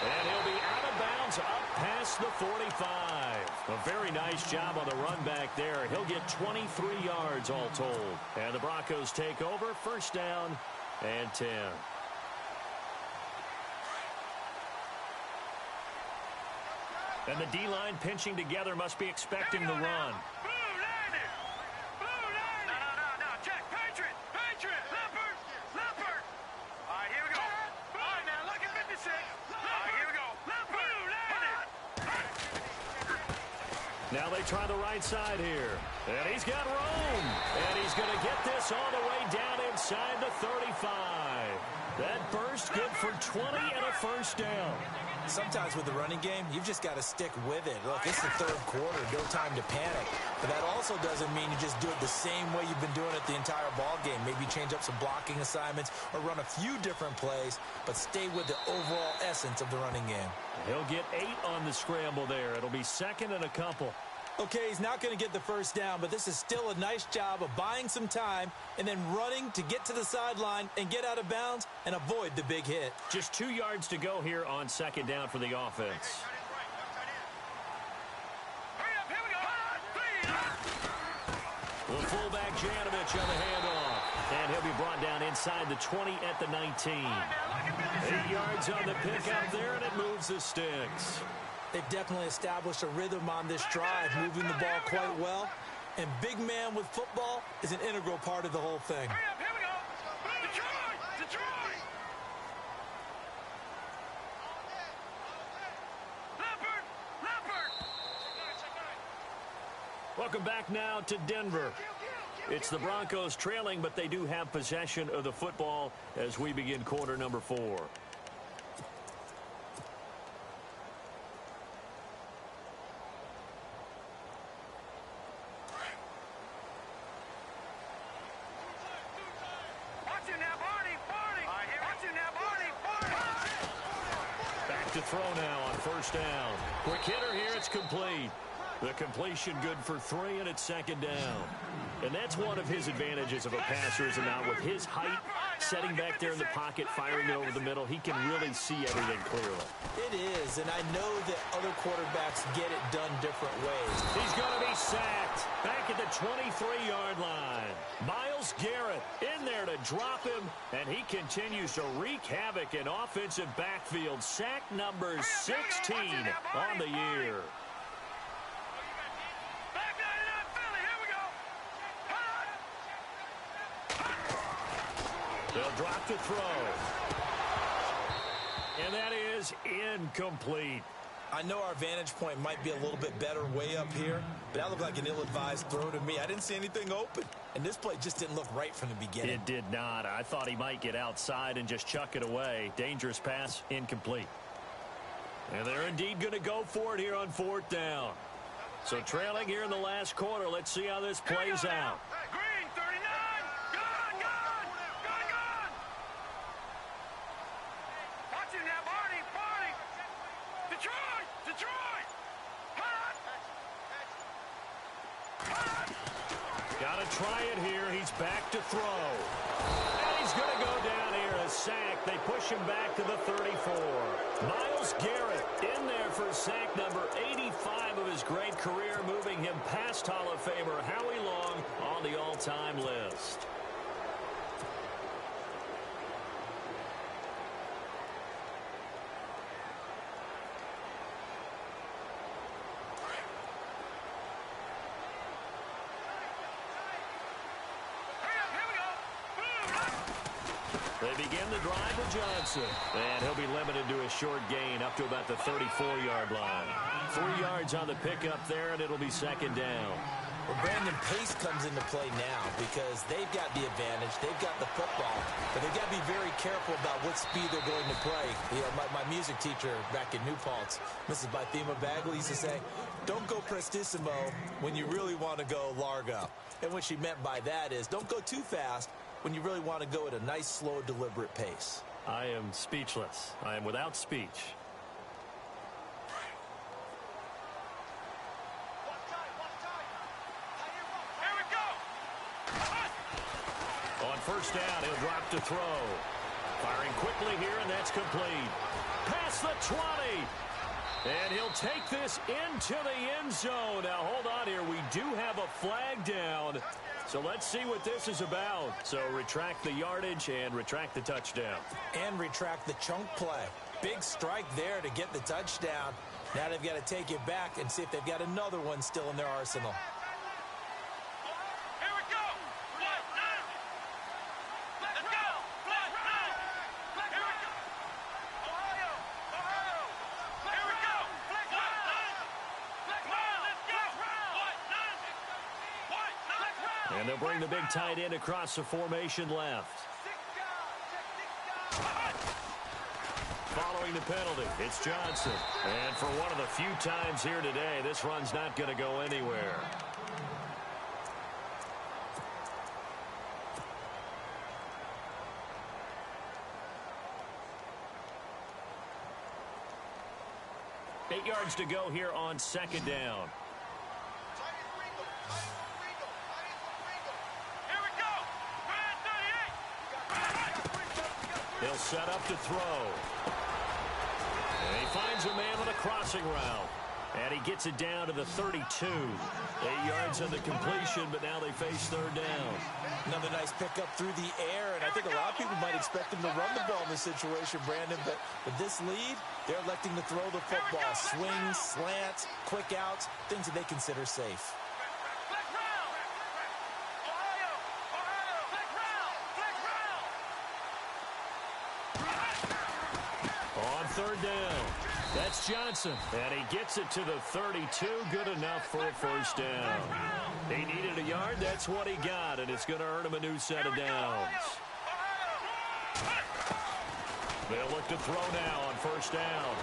And he'll be out of bounds up past the 45. A very nice job on the run back there. He'll get 23 yards all told. And the Broncos take over, 1st down and 10. And the D-line pinching together must be expecting the run. Now they try the right side here. And he's got room. And he's going to get this all the way down inside the 35. That burst good for 20 and a first down. Sometimes with the running game, you've just got to stick with it. Look, it's the third quarter, no time to panic. But that also doesn't mean you just do it the same way you've been doing it the entire ball game. Maybe change up some blocking assignments or run a few different plays, but stay with the overall essence of the running game. He'll get 8 on the scramble there. It'll be second and a couple. Okay, he's not going to get the first down, but this is still a nice job of buying some time and then running to get to the sideline and get out of bounds and avoid the big hit. Just 2 yards to go here on second down for the offense. The fullback Janovich on the handoff. And he'll be brought down inside the 20 at the 19. 8 yards on the pickup there, and it moves the sticks. They've definitely established a rhythm on this drive, moving the ball quite well. And big man with football is an integral part of the whole thing. Here we go. Detroit! Leopard! Welcome back now to Denver. It's the Broncos trailing, but they do have possession of the football as we begin quarter number 4. Back to throw now on first down. Quick hitter here, it's complete. The completion good for 3, and it's second down. And that's one of his advantages of a passer is now with his height, setting back there in the pocket, firing it over the middle. He can really see everything clearly. It is, and I know that other quarterbacks get it done different ways. He's going to be sacked back at the 23-yard line. Myles Garrett in there to drop him, and he continues to wreak havoc in offensive backfield. Sack number 16 on the year. They'll drop the throw. And that is incomplete. I know our vantage point might be a little bit better way up here, but that looked like an ill-advised throw to me. I didn't see anything open, and this play just didn't look right from the beginning. It did not. I thought he might get outside and just chuck it away. Dangerous pass, incomplete. And they're indeed going to go for it here on fourth down. So trailing here in the last quarter. Let's see how this plays out. Green, 39. Gone. Watching now, Barney. Detroit. Got to try it here. He's back to throw. And he's going to go down here. A sack. They push him back to the 34. Myles Garrett in there for sack number 85 of his great career, moving him past Hall of Famer Howie Long on the all-time list. They begin the drive with Johnson. And he'll be limited to a short gain up to about the 34-yard line. 3 yards on the pickup there, and it'll be second down. Well, Brandon, pace comes into play now because they've got the advantage. They've got the football, but they've got to be very careful about what speed they're going to play. You know, my music teacher back in New Paltz, Mrs. Bythema Bagley, used to say, don't go prestissimo when you really want to go largo. And what she meant by that is don't go too fast when you really want to go at a nice, slow, deliberate pace. I am speechless. I am without speech. On first down, he'll drop to throw. Firing quickly here, and that's complete. Past the 20. And he'll take this into the end zone. Now, hold on here. We do have a flag down. So let's see what this is about. So retract the yardage and retract the touchdown. And retract the chunk play. Big strike there to get the touchdown. Now they've got to take it back and see if they've got another one still in their arsenal. Here we go. Let's go. Here we go. Ohio. Here we go. Let's go. And they'll bring the big tight end across the formation left. Following the penalty, it's Johnson. And for one of the few times here today, this run's not going to go anywhere. Eight yards to go here on second down. Here we go. He'll set up to throw. And he finds a man on a crossing route. And he gets it down to the 32. 8 yards on the completion, but now they face third down. Another nice pickup through the air, and I think a lot of people might expect him to run the ball in this situation, Brandon, but with this lead, they're electing to throw the football. Swings, slants, quick outs, things that they consider safe. On third down, that's Johnson, and he gets it to the 32. Good enough for a first down. He needed a yard. That's what he got, and it's going to earn him a new set of downs. They'll look to throw now on first down.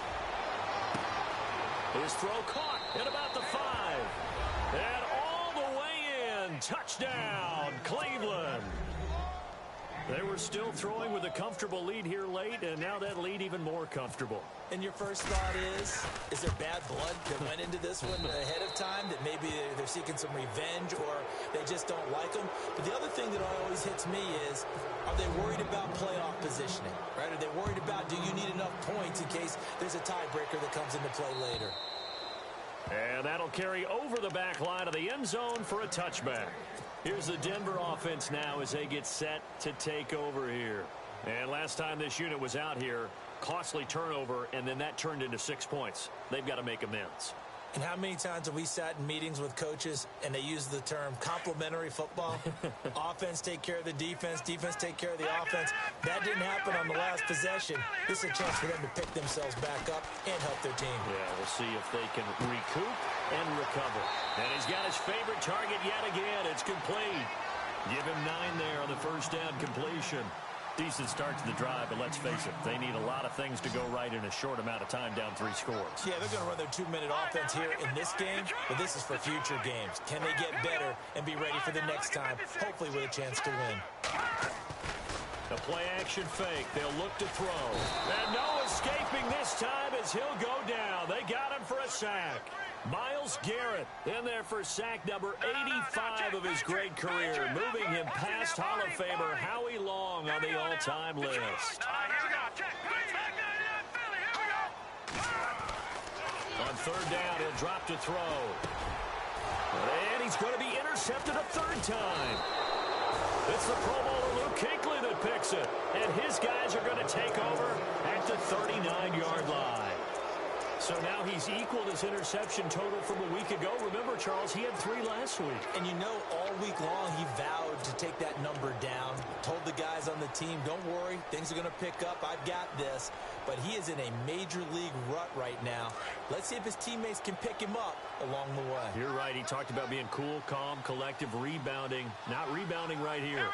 His throw caught at about the 5. And all the way in. Touchdown, Cleveland. They were still throwing with a comfortable lead here late, and now that lead even more comfortable. And your first thought is there bad blood that went into this one ahead of time, that maybe they're seeking some revenge or they just don't like them? But the other thing that always hits me is, are they worried about playoff positioning, right? Are they worried about, do you need enough points in case there's a tiebreaker that comes into play later? And that'll carry over the back line of the end zone for a touchback. Here's the Denver offense now as they get set to take over here. And last time this unit was out here, costly turnover, and then that turned into 6 points. They've got to make amends. And how many times have we sat in meetings with coaches and they use the term complementary football? Offense take care of the defense, defense take care of the offense. That didn't happen on the last possession. This is a chance for them to pick themselves back up and help their team. Yeah, we'll see if they can recoup and recover. And he's got his favorite target yet again. It's complete. Give him 9 there on the first down completion. Decent start to the drive, but let's face it, they need a lot of things to go right in a short amount of time, down 3 scores. Yeah, they're going to run their 2-minute offense here in this game, but this is for future games. Can they get better and be ready for the next time, hopefully with a chance to win? A play-action fake. They'll look to throw. And no escaping this time as he'll go down. They got him for a sack. Myles Garrett in there for sack number 85 of his great career, moving him past Hall of Famer Howie Long on the all-time list. On third down, he'll drop to throw. And he's going to be intercepted a third time. It's the Pro Bowler Luke Kuechly that picks it. And his guys are going to take over at the 39-yard line. So now he's equaled his interception total from a week ago. Remember, Charles, he had 3 last week. And you know, all week long he vowed to take that number down. Told the guys on the team, don't worry, things are going to pick up. I've got this. But he is in a major league rut right now. Let's see if his teammates can pick him up along the way. You're right. He talked about being cool, calm, collective, rebounding. Not rebounding right here.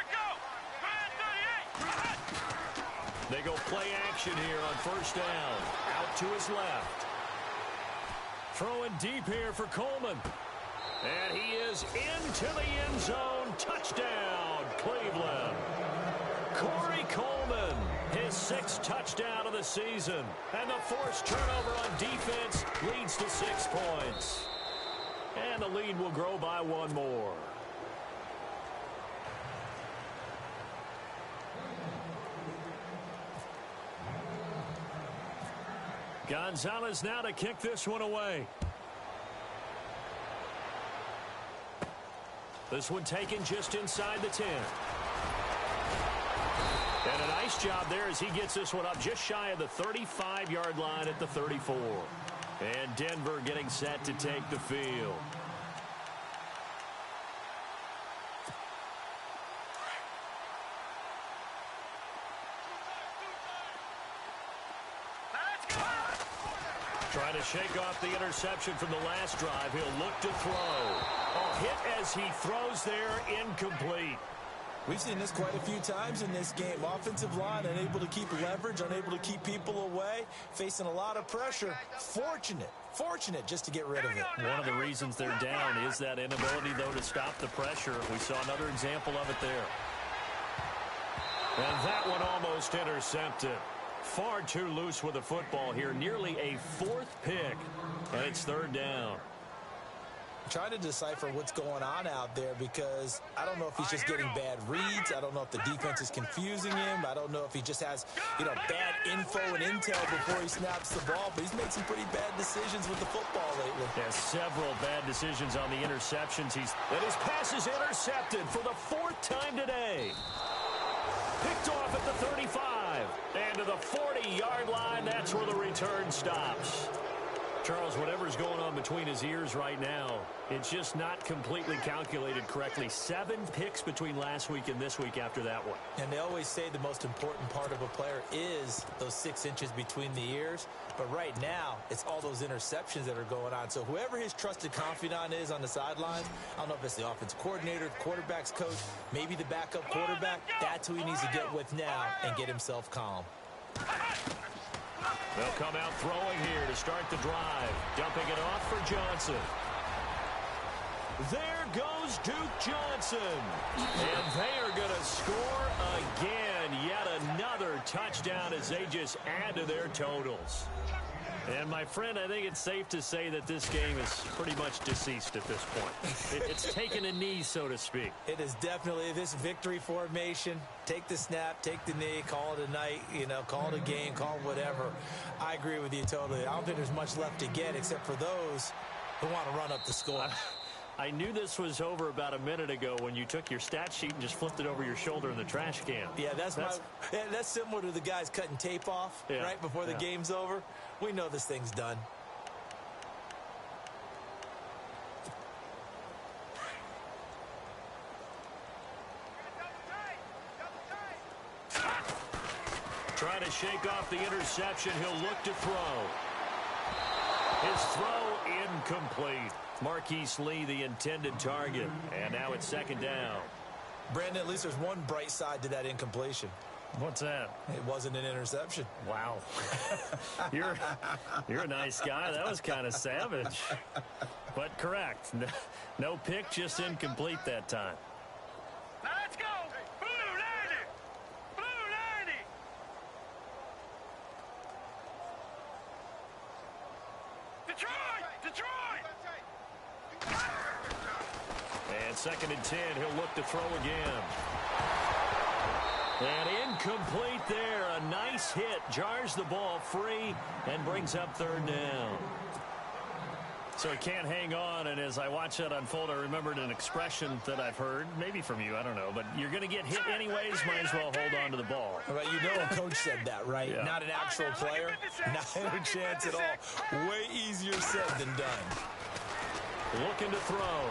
They go play action here on first down. Out to his left. Throwing deep here for Coleman. And he is into the end zone. Touchdown, Cleveland. Corey Coleman, his 6th touchdown of the season. And the forced turnover on defense leads to 6 points. And the lead will grow by 1 more. Gonzalez now to kick this one away. This one taken just inside the 10. And a nice job there as he gets this one up just shy of the 35-yard line at the 34. And Denver getting set to take the field. Trying to shake off the interception from the last drive. He'll look to throw. Off hit as he throws there, incomplete. We've seen this quite a few times in this game. Offensive line unable to keep leverage, unable to keep people away, facing a lot of pressure. Fortunate just to get rid of it. One of the reasons they're down is that inability, though, to stop the pressure. We saw another example of it there. And that one almost intercepted. Far too loose with the football here. Nearly a fourth pick, and it's third down. Trying to decipher what's going on out there because I don't know if he's just getting bad reads. I don't know if the defense is confusing him. I don't know if he just has, bad info and intel before he snaps the ball. But he's made some pretty bad decisions with the football lately. Yeah, several bad decisions on the interceptions. And his pass is intercepted for the fourth time today. Picked off at the 35. And to the 40-yard line, that's where the return stops. Charles, whatever's going on between his ears right now, it's just not completely calculated correctly. 7 picks between last week and this week after that one. And they always say the most important part of a player is those 6 inches between the ears. But right now, it's all those interceptions that are going on. So whoever his trusted confidant is on the sidelines, I don't know if it's the offensive coordinator, the quarterback's coach, maybe the backup quarterback, that's who he needs to get with now and get himself calm. They'll come out throwing here to start the drive. Dumping it off for Johnson. There goes Duke Johnson. And they are going to score again. Yet another touchdown as they just add to their totals. And, my friend, I think it's safe to say that this game is pretty much deceased at this point. It's taken a knee, so to speak. It is definitely this victory formation. Take the snap, take the knee, call it a night, call it a game, call it whatever. I agree with you totally. I don't think there's much left to get except for those who want to run up the score. I knew this was over about a minute ago when you took your stat sheet and just flipped it over your shoulder in the trash can. Yeah, that's similar to the guys cutting tape off right before the game's over. We know this thing's done. Trying to shake off the interception. He'll look to throw. His throw incomplete. Marquise Lee, the intended target. And now it's second down. Brandon, at least there's one bright side to that incompletion. What's that? It wasn't an interception. Wow. You're a nice guy. That was kind of savage. But correct. No pick, just incomplete that time. Now let's go. Blue 90. Blue 90. Detroit. And second and 10, he'll look to throw again. And incomplete there. A nice hit. Jars the ball free and brings up third down. So he can't hang on, and as I watch that unfold, I remembered an expression that I've heard, maybe from you, I don't know, but you're going to get hit anyways, might as well hold on to the ball. Well, a coach said that, right? Yeah. Not an actual player. Not a chance at all. Way easier said than done. Looking to throw.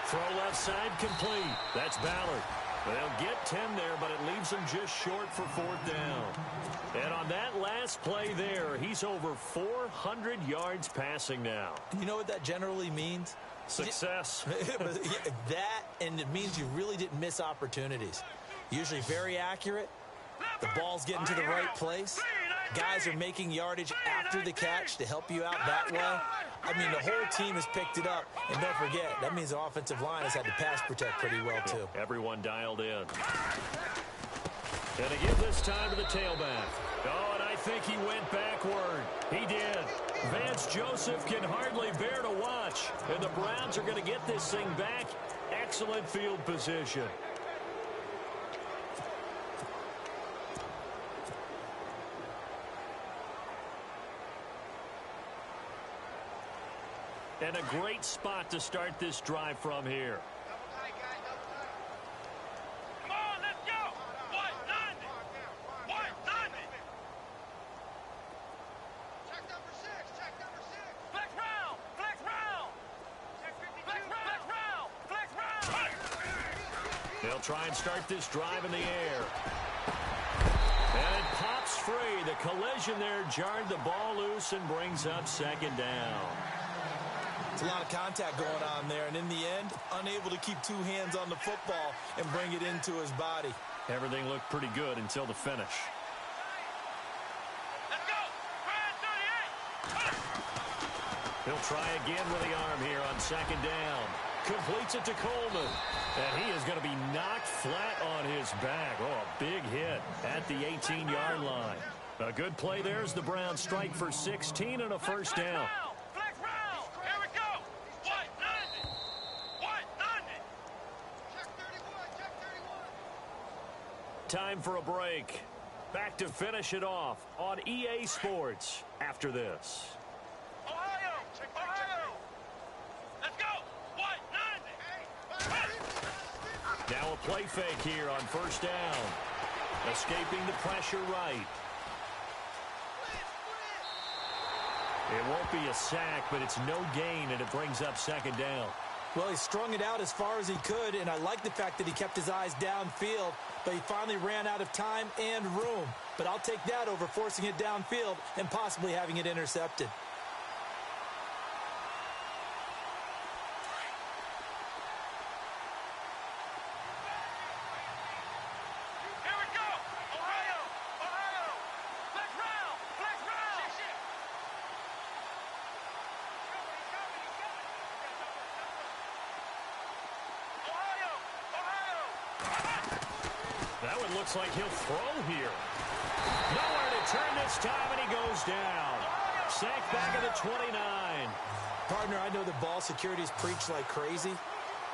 Throw left side complete. That's Ballard. They'll get 10 there, but it leaves them just short for fourth down. And on that last play there, he's over 400 yards passing now. You know what that generally means? Success. That, and it means you really didn't miss opportunities. Usually very accurate. The ball's getting to the right place. Guys are making yardage after the catch to help you out that way. I mean, the whole team has picked it up. And don't forget, that means the offensive line has had to pass protect pretty well, too. Everyone dialed in. Gonna give this time to the tailback. Oh, and I think he went backward. He did. Vance Joseph can hardly bear to watch. And the Browns are going to get this thing back. Excellent field position. And a great spot to start this drive from here. Come on, let's go. 190. 190. Check number 6. Check number 6. Flex round. Flex round. Flex round. Flex round. They'll try and start this drive in the air. And it pops free. The collision there jarred the ball loose and brings up second down. It's a lot of contact going on there, and in the end, unable to keep two hands on the football and bring it into his body. Everything looked pretty good until the finish. Let's go! Brand 38! He'll try again with the arm here on second down. Completes it to Coleman. And he is going to be knocked flat on his back. Oh, a big hit at the 18-yard line. A good play there as the Browns strike for 16 and a first down. Flex round! Here we go! What? London! What? London! Check 31! Check 31! Time for a break. Back to finish it off on EA Sports after this. Ohio! Ohio! Let's go! What? London! Now a play fake here on first down. Escaping the pressure right. It won't be a sack, but it's no gain, and it brings up second down. Well, he strung it out as far as he could, and I like the fact that he kept his eyes downfield, but he finally ran out of time and room. But I'll take that over forcing it downfield and possibly having it intercepted. Here we go! Ohio! Ohio! Flex round! Flex round! Ohio! Ohio! That one looks like he'll throw here. Nowhere to turn this time, and he goes down. Sacked back at the 29. Partner, I know the ball security is preached like crazy,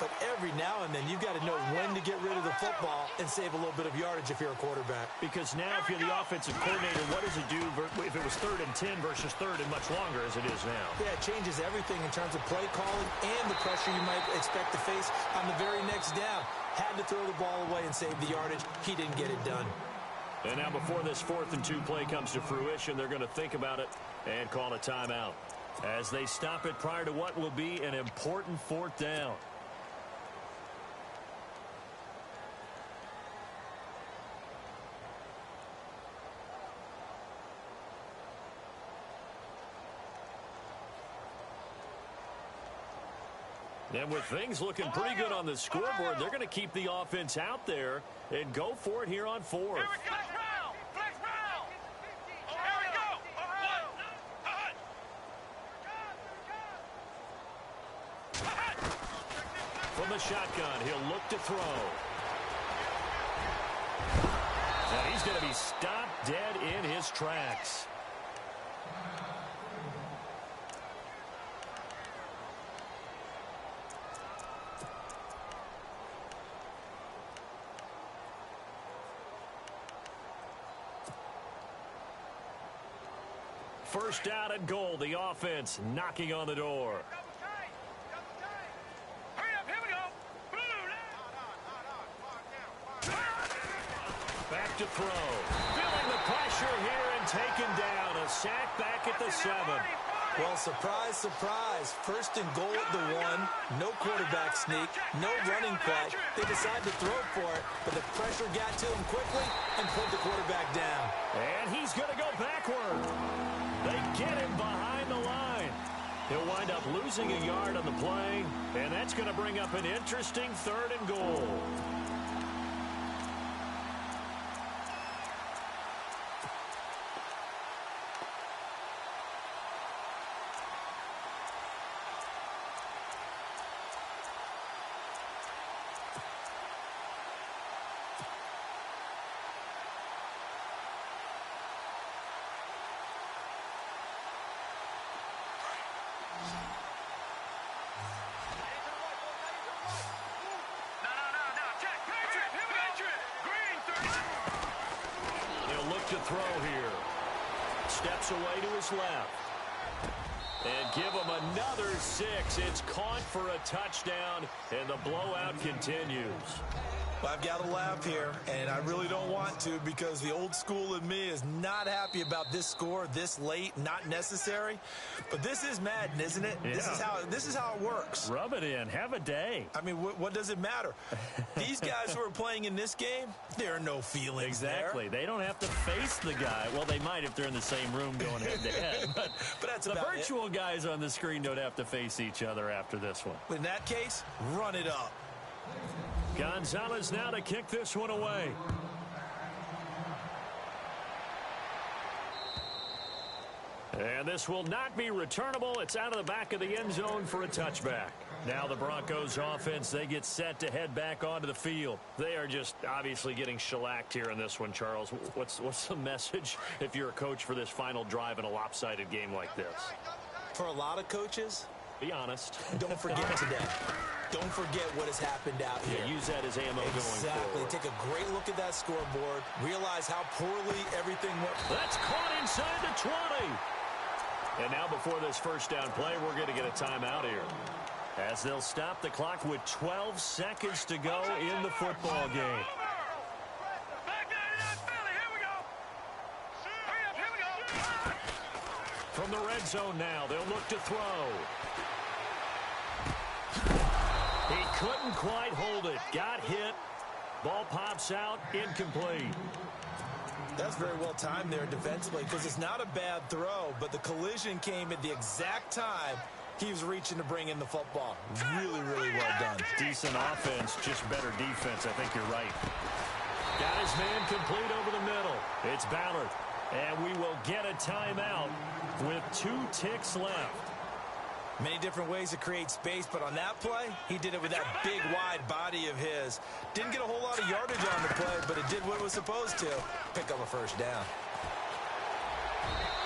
but every now and then you've got to know when to get rid of the football and save a little bit of yardage if you're a quarterback. Because now if you're the offensive coordinator, what does it do if it was 3rd and 10 versus 3rd and much longer as it is now? Yeah, it changes everything in terms of play calling and the pressure you might expect to face on the very next down. Had to throw the ball away and save the yardage. He didn't get it done. And now before this 4th and 2 play comes to fruition, they're going to think about it and call a timeout as they stop it prior to what will be an important 4th down. And with things looking pretty good on the scoreboard, they're going to keep the offense out there and go for it here on 4th. Here we go! Flex round! Flex round! Here we go! From the shotgun, he'll look to throw. And he's going to be stopped dead in his tracks. First down and goal, the offense knocking on the door. Hurry up, here we go! Back to throw. Feeling the pressure here and taken down. A sack back at the 7. Well, surprise, surprise. 1st and goal at the 1. No quarterback sneak. No running play. They decide to throw for it, but the pressure got to him quickly and pulled the quarterback down. And he's going to go backward. They get him behind the line. He'll wind up losing a yard on the play, and that's going to bring up an interesting 3rd and goal. To throw here. Steps away to his left. And give him another 6. It's caught for a touchdown, and the blowout continues. Well, I've got to laugh here, and I really don't want to because the old school in me is not happy about this score this late, not necessary. But this is Madden, isn't it? Yeah. This is how it works. Rub it in. Have a day. I mean, what does it matter? These guys who are playing in this game, there are no feelings Exactly. there. They don't have to face the guy. Well, they might if they're in the same room going head-to-head. But that's the about virtual guys on the screen don't have to face each other after this one. In that case, run it up. Gonzalez now to kick this one away. And this will not be returnable. It's out of the back of the end zone for a touchback. Now the Broncos offense, they get set to head back onto the field. They are just obviously getting shellacked here in this one, Charles. What's the message if you're a coach for this final drive in a lopsided game like this? For a lot of coaches, be honest. Don't forget today. Don't forget what has happened out here. Yeah, use that as ammo going forward. Exactly. Take a great look at that scoreboard. Realize how poorly everything went. That's caught inside the 20. And now before this first down play, we're going to get a timeout here, as they'll stop the clock with 12 seconds to go in the football game. From the red zone now, they'll look to throw. He couldn't quite hold it. Got hit. Ball pops out. Incomplete. That's very well timed there defensively because it's not a bad throw, but the collision came at the exact time he was reaching to bring in the football. Really, really well done. Decent offense, just better defense. I think you're right. Got his man complete over the middle. It's Ballard. And we will get a timeout with 2 ticks left. Many different ways to create space, but on that play, he did it with that big, wide body of his. Didn't get a whole lot of yardage on the play, but it did what it was supposed to. Pick up a first down.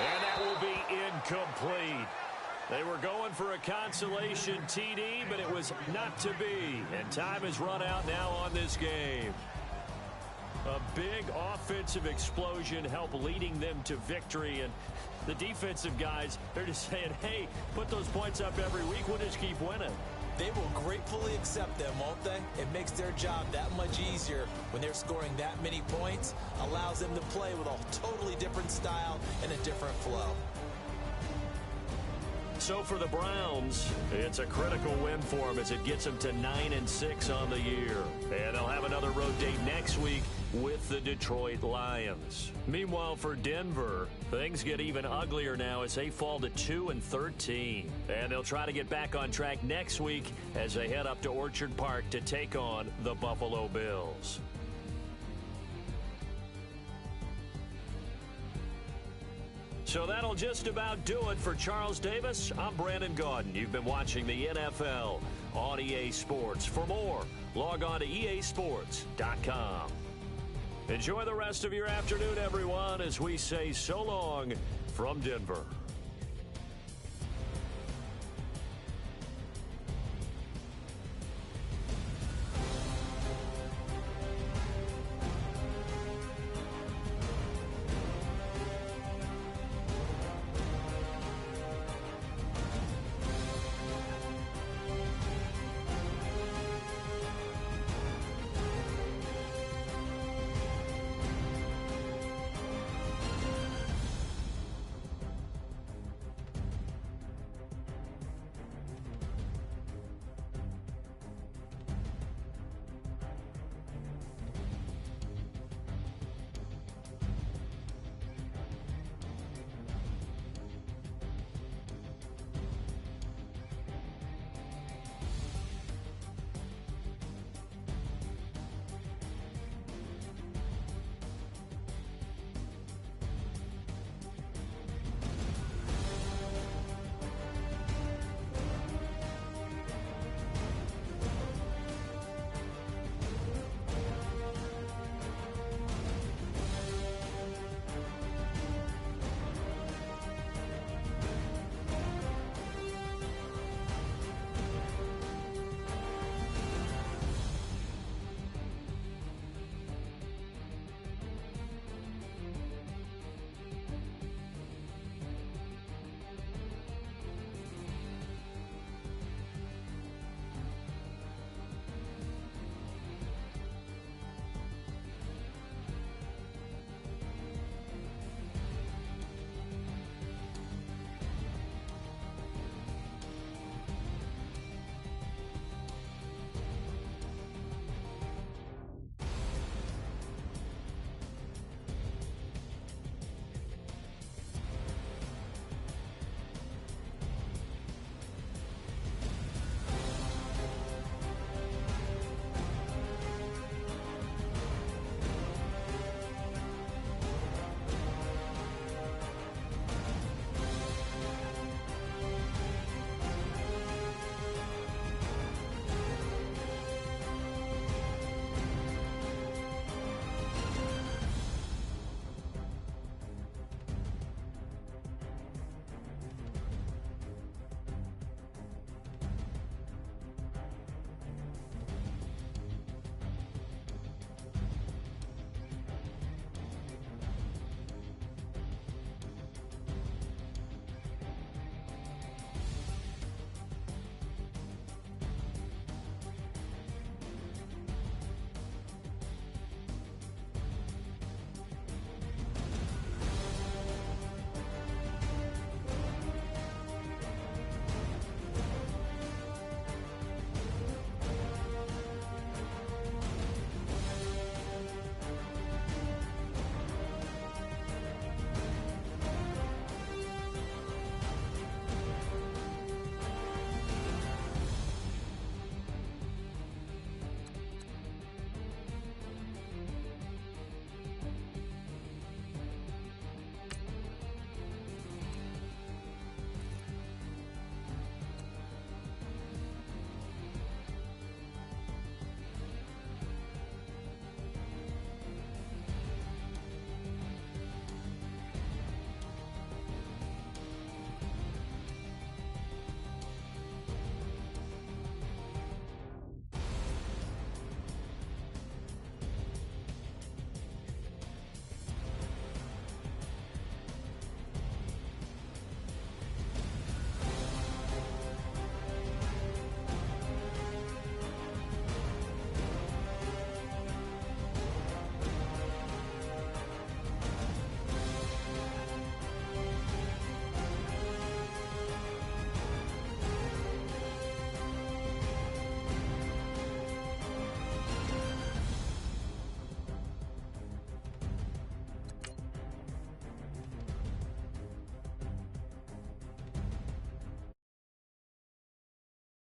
And that will be incomplete. They were going for a consolation TD, but it was not to be. And time has run out now on this game. A big offensive explosion helped leading them to victory. And the defensive guys, they're just saying, hey, put those points up every week. We'll just keep winning. They will gratefully accept them, won't they? It makes their job that much easier when they're scoring that many points. Allows them to play with a totally different style and a different flow. So for the Browns, it's a critical win for them as it gets them to 9-6 on the year. And they'll have another road date next week with the Detroit Lions. Meanwhile, for Denver, things get even uglier now as they fall to 2-13. And they'll try to get back on track next week as they head up to Orchard Park to take on the Buffalo Bills. So that'll just about do it for Charles Davis. I'm Brandon Gaudin. You've been watching the NFL on EA Sports. For more, log on to easports.com. Enjoy the rest of your afternoon, everyone, as we say so long from Denver.